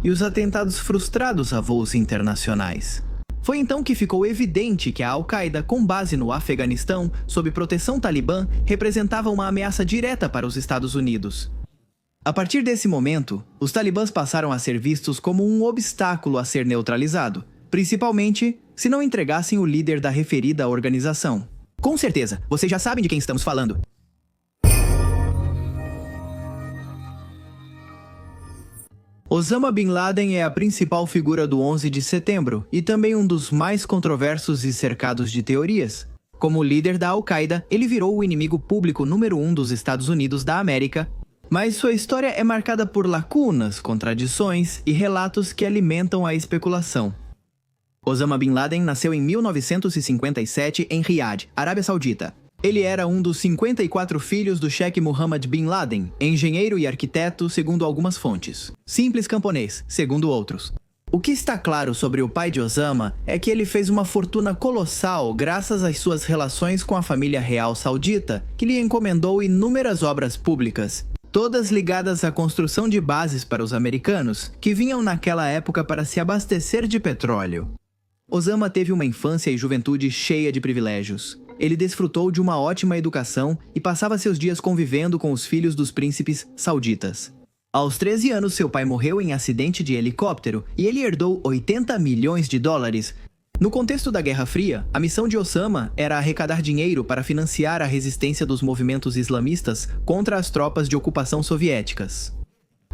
e os atentados frustrados a voos internacionais. Foi então que ficou evidente que a Al-Qaeda, com base no Afeganistão, sob proteção talibã, representava uma ameaça direta para os Estados Unidos. A partir desse momento, os talibãs passaram a ser vistos como um obstáculo a ser neutralizado, principalmente se não entregassem o líder da referida organização. Com certeza, vocês já sabem de quem estamos falando. Osama Bin Laden é a principal figura do 11 de setembro e também um dos mais controversos e cercados de teorias. Como líder da Al-Qaeda, ele virou o inimigo público número 1 dos Estados Unidos da América, mas sua história é marcada por lacunas, contradições e relatos que alimentam a especulação. Osama Bin Laden nasceu em 1957 em Riad, Arábia Saudita. Ele era um dos 54 filhos do Sheikh Mohammed Bin Laden, engenheiro e arquiteto, segundo algumas fontes. Simples camponês, segundo outros. O que está claro sobre o pai de Osama é que ele fez uma fortuna colossal graças às suas relações com a família real saudita, que lhe encomendou inúmeras obras públicas, todas ligadas à construção de bases para os americanos, que vinham naquela época para se abastecer de petróleo. Osama teve uma infância e juventude cheia de privilégios. Ele desfrutou de uma ótima educação e passava seus dias convivendo com os filhos dos príncipes sauditas. Aos 13 anos, seu pai morreu em acidente de helicóptero e ele herdou 80 milhões de dólares. No contexto da Guerra Fria, a missão de Osama era arrecadar dinheiro para financiar a resistência dos movimentos islamistas contra as tropas de ocupação soviéticas.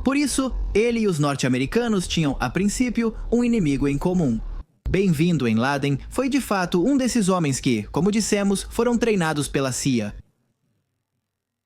Por isso, ele e os norte-americanos tinham, a princípio, um inimigo em comum. Bem-vindo Bin Laden foi de fato um desses homens que, como dissemos, foram treinados pela CIA.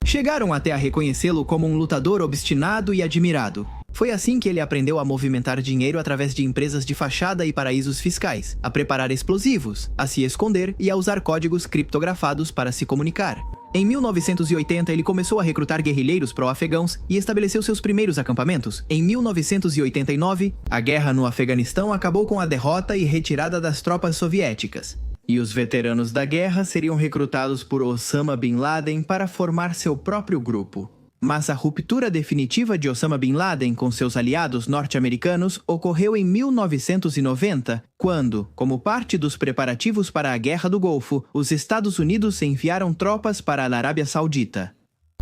Chegaram até a reconhecê-lo como um lutador obstinado e admirado. Foi assim que ele aprendeu a movimentar dinheiro através de empresas de fachada e paraísos fiscais, a preparar explosivos, a se esconder e a usar códigos criptografados para se comunicar. Em 1980, ele começou a recrutar guerrilheiros pró-afegãos e estabeleceu seus primeiros acampamentos. Em 1989, a guerra no Afeganistão acabou com a derrota e retirada das tropas soviéticas. E os veteranos da guerra seriam recrutados por Osama Bin Laden para formar seu próprio grupo. Mas a ruptura definitiva de Osama Bin Laden com seus aliados norte-americanos ocorreu em 1990, quando, como parte dos preparativos para a Guerra do Golfo, os Estados Unidos enviaram tropas para a Arábia Saudita.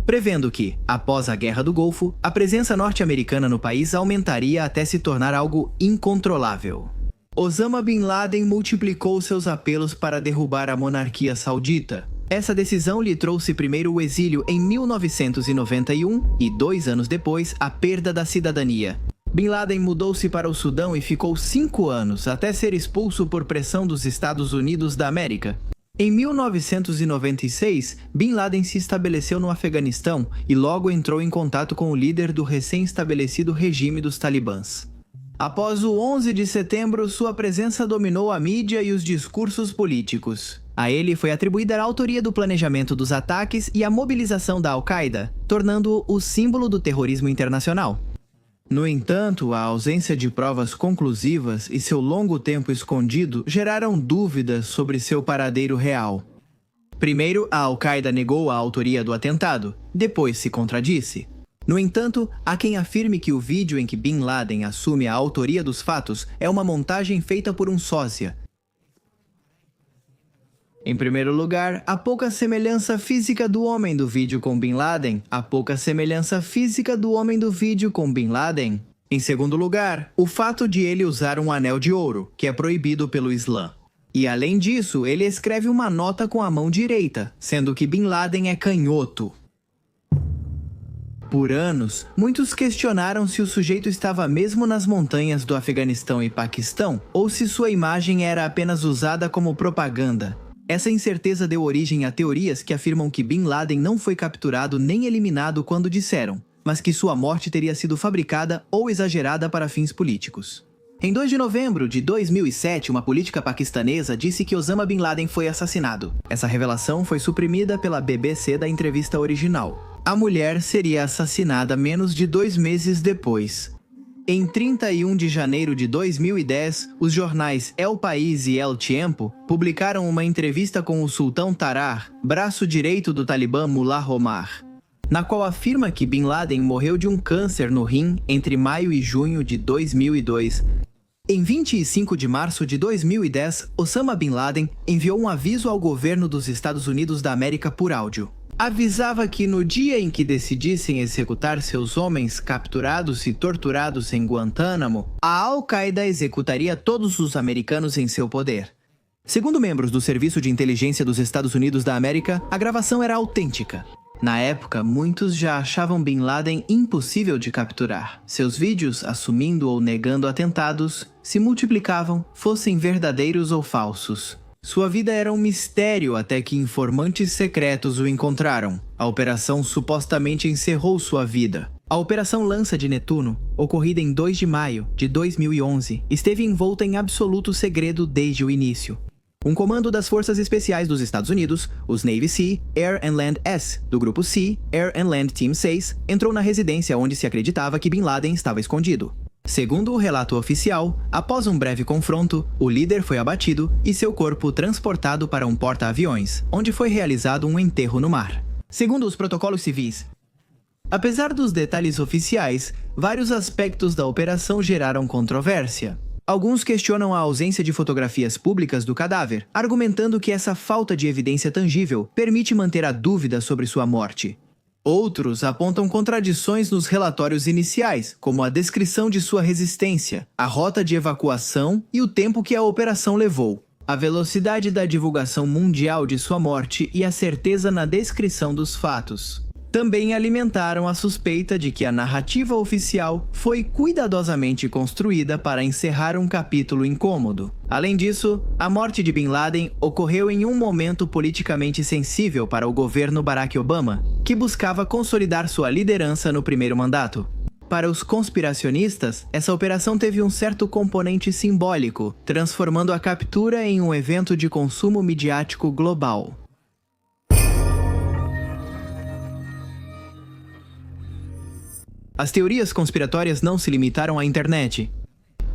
Prevendo que, após a Guerra do Golfo, a presença norte-americana no país aumentaria até se tornar algo incontrolável. Osama Bin Laden multiplicou seus apelos para derrubar a monarquia saudita. Essa decisão lhe trouxe primeiro o exílio em 1991 e 2 anos depois a perda da cidadania. Bin Laden mudou-se para o Sudão e ficou 5 anos até ser expulso por pressão dos Estados Unidos da América. Em 1996, Bin Laden se estabeleceu no Afeganistão e logo entrou em contato com o líder do recém-estabelecido regime dos talibãs. Após o 11 de setembro, sua presença dominou a mídia e os discursos políticos. A ele foi atribuída a autoria do planejamento dos ataques e a mobilização da Al-Qaeda, tornando-o o símbolo do terrorismo internacional. No entanto, a ausência de provas conclusivas e seu longo tempo escondido geraram dúvidas sobre seu paradeiro real. Primeiro, a Al-Qaeda negou a autoria do atentado, depois se contradisse. No entanto, há quem afirme que o vídeo em que Bin Laden assume a autoria dos fatos é uma montagem feita por um sósia. Em primeiro lugar, há pouca semelhança física do homem do vídeo com Bin Laden. Há pouca semelhança física do homem do vídeo com Bin Laden. Em segundo lugar, o fato de ele usar um anel de ouro, que é proibido pelo Islã. E além disso, ele escreve uma nota com a mão direita, sendo que Bin Laden é canhoto. Por anos, muitos questionaram se o sujeito estava mesmo nas montanhas do Afeganistão e Paquistão, ou se sua imagem era apenas usada como propaganda. Essa incerteza deu origem a teorias que afirmam que Bin Laden não foi capturado nem eliminado quando disseram, mas que sua morte teria sido fabricada ou exagerada para fins políticos. Em 2 de novembro de 2007, uma política paquistanesa disse que Osama Bin Laden foi assassinado. Essa revelação foi suprimida pela BBC da entrevista original. A mulher seria assassinada menos de 2 meses depois. Em 31 de janeiro de 2010, os jornais El País e El Tiempo publicaram uma entrevista com o sultão Tarar, braço direito do Talibã Mullah Omar, na qual afirma que Bin Laden morreu de um câncer no rim entre maio e junho de 2002. Em 25 de março de 2010, Osama Bin Laden enviou um aviso ao governo dos Estados Unidos da América por áudio. Avisava que no dia em que decidissem executar seus homens capturados e torturados em Guantánamo, a Al-Qaeda executaria todos os americanos em seu poder. Segundo membros do Serviço de Inteligência dos Estados Unidos da América, a gravação era autêntica. Na época, muitos já achavam Bin Laden impossível de capturar. Seus vídeos, assumindo ou negando atentados, se multiplicavam, fossem verdadeiros ou falsos. Sua vida era um mistério até que informantes secretos o encontraram. A operação supostamente encerrou sua vida. A Operação Lança de Netuno, ocorrida em 2 de maio de 2011, esteve envolta em absoluto segredo desde o início. Um comando das Forças Especiais dos Estados Unidos, os Navy Sea, Air and Land S, do Grupo Sea, Air and Land Team 6, entrou na residência onde se acreditava que Bin Laden estava escondido. Segundo o relato oficial, após um breve confronto, o líder foi abatido e seu corpo transportado para um porta-aviões, onde foi realizado um enterro no mar. Segundo os protocolos civis, apesar dos detalhes oficiais, vários aspectos da operação geraram controvérsia. Alguns questionam a ausência de fotografias públicas do cadáver, argumentando que essa falta de evidência tangível permite manter a dúvida sobre sua morte. Outros apontam contradições nos relatórios iniciais, como a descrição de sua resistência, a rota de evacuação e o tempo que a operação levou, a velocidade da divulgação mundial de sua morte e a certeza na descrição dos fatos. Também alimentaram a suspeita de que a narrativa oficial foi cuidadosamente construída para encerrar um capítulo incômodo. Além disso, a morte de Bin Laden ocorreu em um momento politicamente sensível para o governo Barack Obama, que buscava consolidar sua liderança no primeiro mandato. Para os conspiracionistas, essa operação teve um certo componente simbólico, transformando a captura em um evento de consumo midiático global. As teorias conspiratórias não se limitaram à internet.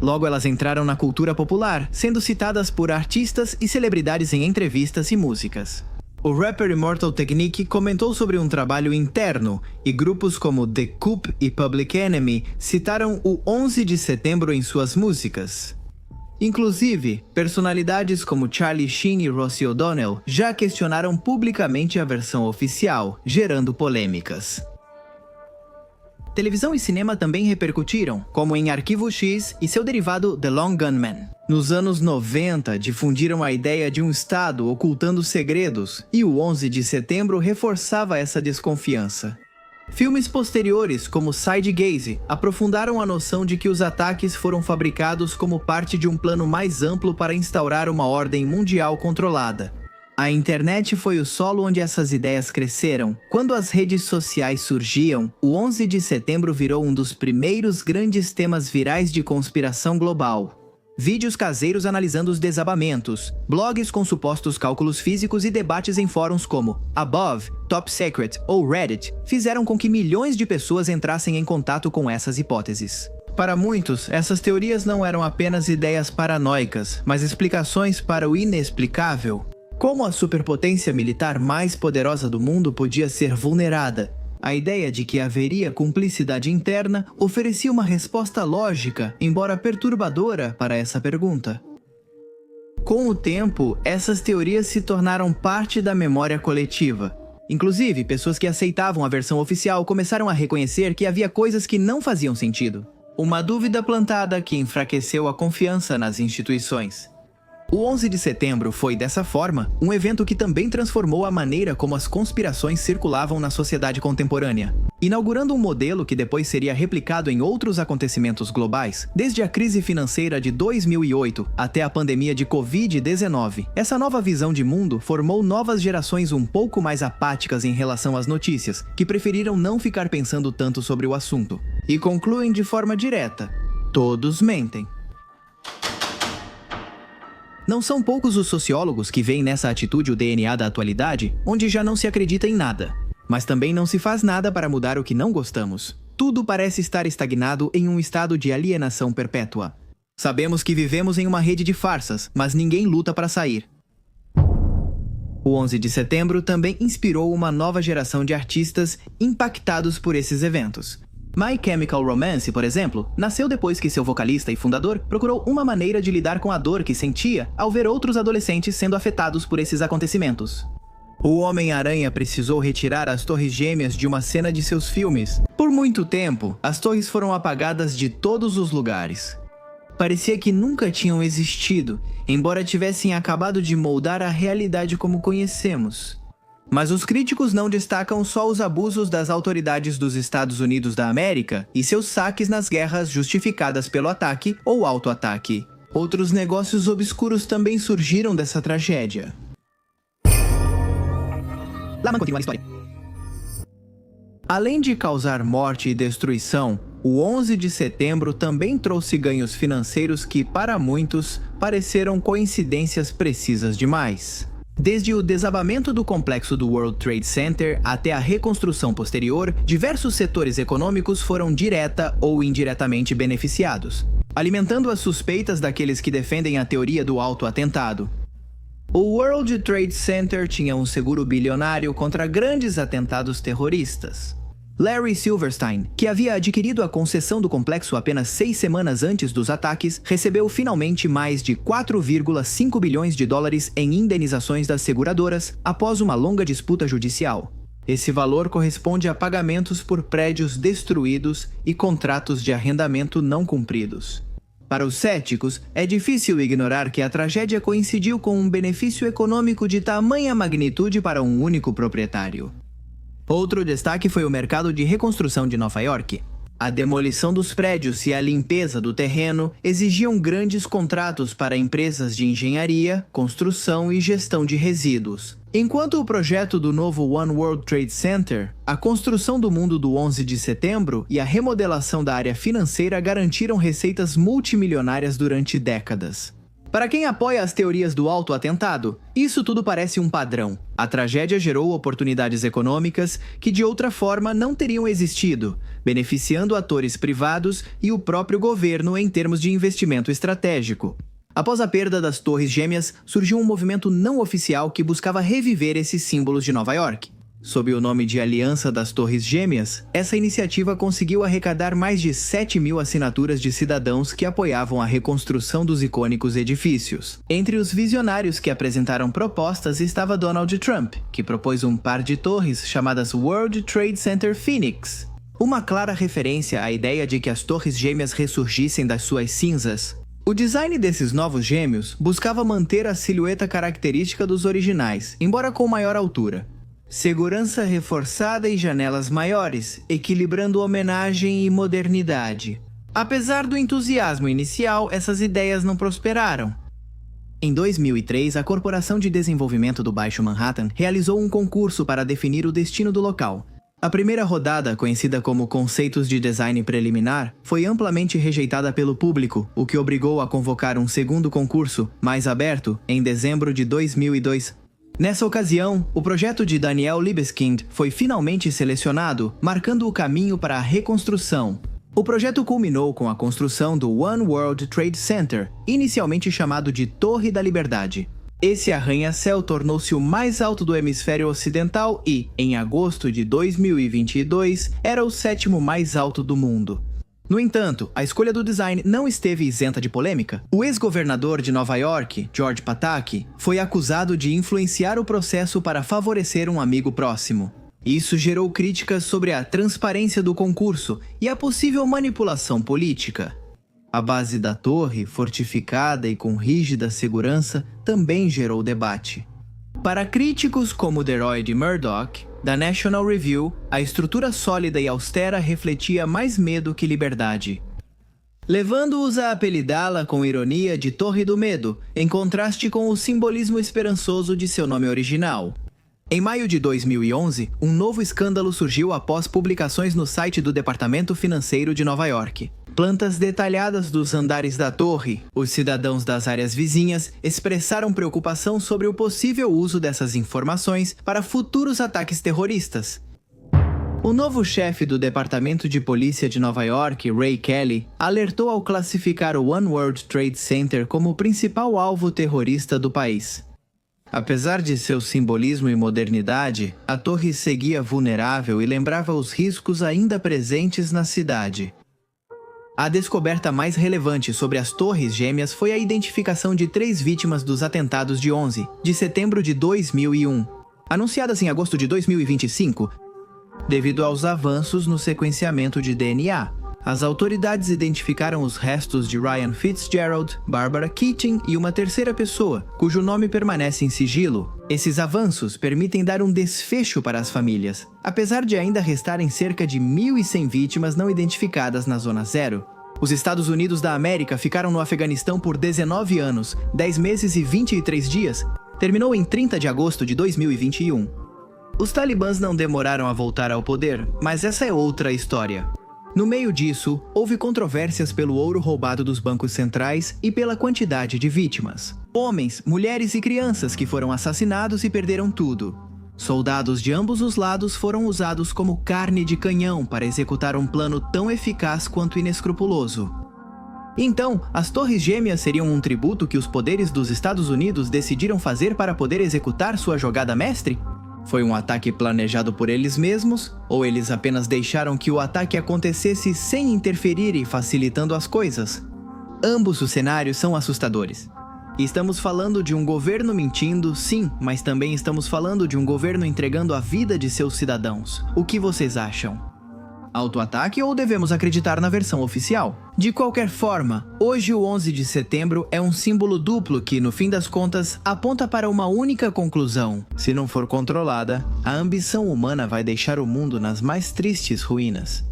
Logo, elas entraram na cultura popular, sendo citadas por artistas e celebridades em entrevistas e músicas. O rapper Immortal Technique comentou sobre um trabalho interno, e grupos como The Coup e Public Enemy citaram o 11 de setembro em suas músicas. Inclusive, personalidades como Charlie Sheen e Rosie O'Donnell já questionaram publicamente a versão oficial, gerando polêmicas. Televisão e cinema também repercutiram, como em Arquivo X e seu derivado The Long Gunman. Nos anos 90, difundiram a ideia de um Estado ocultando segredos, e o 11 de setembro reforçava essa desconfiança. Filmes posteriores, como Side Gaze, aprofundaram a noção de que os ataques foram fabricados como parte de um plano mais amplo para instaurar uma ordem mundial controlada. A internet foi o solo onde essas ideias cresceram. Quando as redes sociais surgiam, o 11 de setembro virou um dos primeiros grandes temas virais de conspiração global. Vídeos caseiros analisando os desabamentos, blogs com supostos cálculos físicos e debates em fóruns como Above, Top Secret ou Reddit fizeram com que milhões de pessoas entrassem em contato com essas hipóteses. Para muitos, essas teorias não eram apenas ideias paranoicas, mas explicações para o inexplicável. Como a superpotência militar mais poderosa do mundo podia ser vulnerada? A ideia de que haveria cumplicidade interna oferecia uma resposta lógica, embora perturbadora, para essa pergunta. Com o tempo, essas teorias se tornaram parte da memória coletiva. Inclusive, pessoas que aceitavam a versão oficial começaram a reconhecer que havia coisas que não faziam sentido. Uma dúvida plantada que enfraqueceu a confiança nas instituições. O 11 de setembro foi, dessa forma, um evento que também transformou a maneira como as conspirações circulavam na sociedade contemporânea, inaugurando um modelo que depois seria replicado em outros acontecimentos globais, desde a crise financeira de 2008 até a pandemia de Covid-19. Essa nova visão de mundo formou novas gerações um pouco mais apáticas em relação às notícias, que preferiram não ficar pensando tanto sobre o assunto. E concluem de forma direta: todos mentem. Não são poucos os sociólogos que veem nessa atitude o DNA da atualidade, onde já não se acredita em nada. Mas também não se faz nada para mudar o que não gostamos. Tudo parece estar estagnado em um estado de alienação perpétua. Sabemos que vivemos em uma rede de farsas, mas ninguém luta para sair. O 11 de setembro também inspirou uma nova geração de artistas impactados por esses eventos. My Chemical Romance, por exemplo, nasceu depois que seu vocalista e fundador procurou uma maneira de lidar com a dor que sentia ao ver outros adolescentes sendo afetados por esses acontecimentos. O Homem-Aranha precisou retirar as Torres Gêmeas de uma cena de seus filmes. Por muito tempo, as torres foram apagadas de todos os lugares. Parecia que nunca tinham existido, embora tivessem acabado de moldar a realidade como conhecemos. Mas os críticos não destacam só os abusos das autoridades dos Estados Unidos da América e seus saques nas guerras justificadas pelo ataque ou auto-ataque. Outros negócios obscuros também surgiram dessa tragédia. Lama continua a história. Além de causar morte e destruição, o 11 de setembro também trouxe ganhos financeiros que, para muitos, pareceram coincidências precisas demais. Desde o desabamento do complexo do World Trade Center até a reconstrução posterior, diversos setores econômicos foram direta ou indiretamente beneficiados, alimentando as suspeitas daqueles que defendem a teoria do autoatentado. O World Trade Center tinha um seguro bilionário contra grandes atentados terroristas. Larry Silverstein, que havia adquirido a concessão do complexo apenas 6 semanas antes dos ataques, recebeu finalmente mais de 4,5 bilhões de dólares em indenizações das seguradoras após uma longa disputa judicial. Esse valor corresponde a pagamentos por prédios destruídos e contratos de arrendamento não cumpridos. Para os céticos, é difícil ignorar que a tragédia coincidiu com um benefício econômico de tamanha magnitude para um único proprietário. Outro destaque foi o mercado de reconstrução de Nova York. A demolição dos prédios e a limpeza do terreno exigiam grandes contratos para empresas de engenharia, construção e gestão de resíduos. Enquanto o projeto do novo One World Trade Center, a construção do mundo do 11 de setembro e a remodelação da área financeira garantiram receitas multimilionárias durante décadas. Para quem apoia as teorias do autoatentado, isso tudo parece um padrão. A tragédia gerou oportunidades econômicas que de outra forma não teriam existido, beneficiando atores privados e o próprio governo em termos de investimento estratégico. Após a perda das Torres Gêmeas, surgiu um movimento não oficial que buscava reviver esses símbolos de Nova York. Sob o nome de Aliança das Torres Gêmeas, essa iniciativa conseguiu arrecadar mais de 7.000 assinaturas de cidadãos que apoiavam a reconstrução dos icônicos edifícios. Entre os visionários que apresentaram propostas estava Donald Trump, que propôs um par de torres chamadas World Trade Center Phoenix, uma clara referência à ideia de que as Torres Gêmeas ressurgissem das suas cinzas. O design desses novos gêmeos buscava manter a silhueta característica dos originais, embora com maior altura. Segurança reforçada e janelas maiores, equilibrando homenagem e modernidade. Apesar do entusiasmo inicial, essas ideias não prosperaram. Em 2003, a Corporação de Desenvolvimento do Baixo Manhattan realizou um concurso para definir o destino do local. A primeira rodada, conhecida como Conceitos de Design Preliminar, foi amplamente rejeitada pelo público, o que obrigou a convocar um segundo concurso, mais aberto, em dezembro de 2002. Nessa ocasião, o projeto de Daniel Libeskind foi finalmente selecionado, marcando o caminho para a reconstrução. O projeto culminou com a construção do One World Trade Center, inicialmente chamado de Torre da Liberdade. Esse arranha-céu tornou-se o mais alto do hemisfério ocidental e, em agosto de 2022, era o 7º mais alto do mundo. No entanto, a escolha do design não esteve isenta de polêmica. O ex-governador de Nova York, George Pataki, foi acusado de influenciar o processo para favorecer um amigo próximo. Isso gerou críticas sobre a transparência do concurso e a possível manipulação política. A base da torre, fortificada e com rígida segurança, também gerou debate. Para críticos como Deroy de Murdoch, da National Review, a estrutura sólida e austera refletia mais medo que liberdade, levando-os a apelidá-la com ironia de Torre do Medo, em contraste com o simbolismo esperançoso de seu nome original. Em maio de 2011, um novo escândalo surgiu após publicações no site do Departamento Financeiro de Nova York. Plantas detalhadas dos andares da torre. Os cidadãos das áreas vizinhas expressaram preocupação sobre o possível uso dessas informações para futuros ataques terroristas. O novo chefe do Departamento de Polícia de Nova York, Ray Kelly, alertou ao classificar o One World Trade Center como o principal alvo terrorista do país. Apesar de seu simbolismo e modernidade, a torre seguia vulnerável e lembrava os riscos ainda presentes na cidade. A descoberta mais relevante sobre as Torres Gêmeas foi a identificação de 3 vítimas dos atentados de 11 de setembro de 2001, anunciadas em agosto de 2025, devido aos avanços no sequenciamento de DNA. As autoridades identificaram os restos de Ryan Fitzgerald, Barbara Keating e uma terceira pessoa, cujo nome permanece em sigilo. Esses avanços permitem dar um desfecho para as famílias, apesar de ainda restarem cerca de 1.100 vítimas não identificadas na Zona Zero. Os Estados Unidos da América ficaram no Afeganistão por 19 anos, 10 meses e 23 dias. Terminou em 30 de agosto de 2021. Os talibãs não demoraram a voltar ao poder, mas essa é outra história. No meio disso, houve controvérsias pelo ouro roubado dos bancos centrais e pela quantidade de vítimas. Homens, mulheres e crianças que foram assassinados e perderam tudo. Soldados de ambos os lados foram usados como carne de canhão para executar um plano tão eficaz quanto inescrupuloso. Então, as Torres Gêmeas seriam um tributo que os poderes dos Estados Unidos decidiram fazer para poder executar sua jogada mestre? Foi um ataque planejado por eles mesmos, ou eles apenas deixaram que o ataque acontecesse sem interferir e facilitando as coisas? Ambos os cenários são assustadores. Estamos falando de um governo mentindo, sim, mas também estamos falando de um governo entregando a vida de seus cidadãos. O que vocês acham? Autoataque ou devemos acreditar na versão oficial? De qualquer forma, hoje o 11 de setembro é um símbolo duplo que, no fim das contas, aponta para uma única conclusão. Se não for controlada, a ambição humana vai deixar o mundo nas mais tristes ruínas.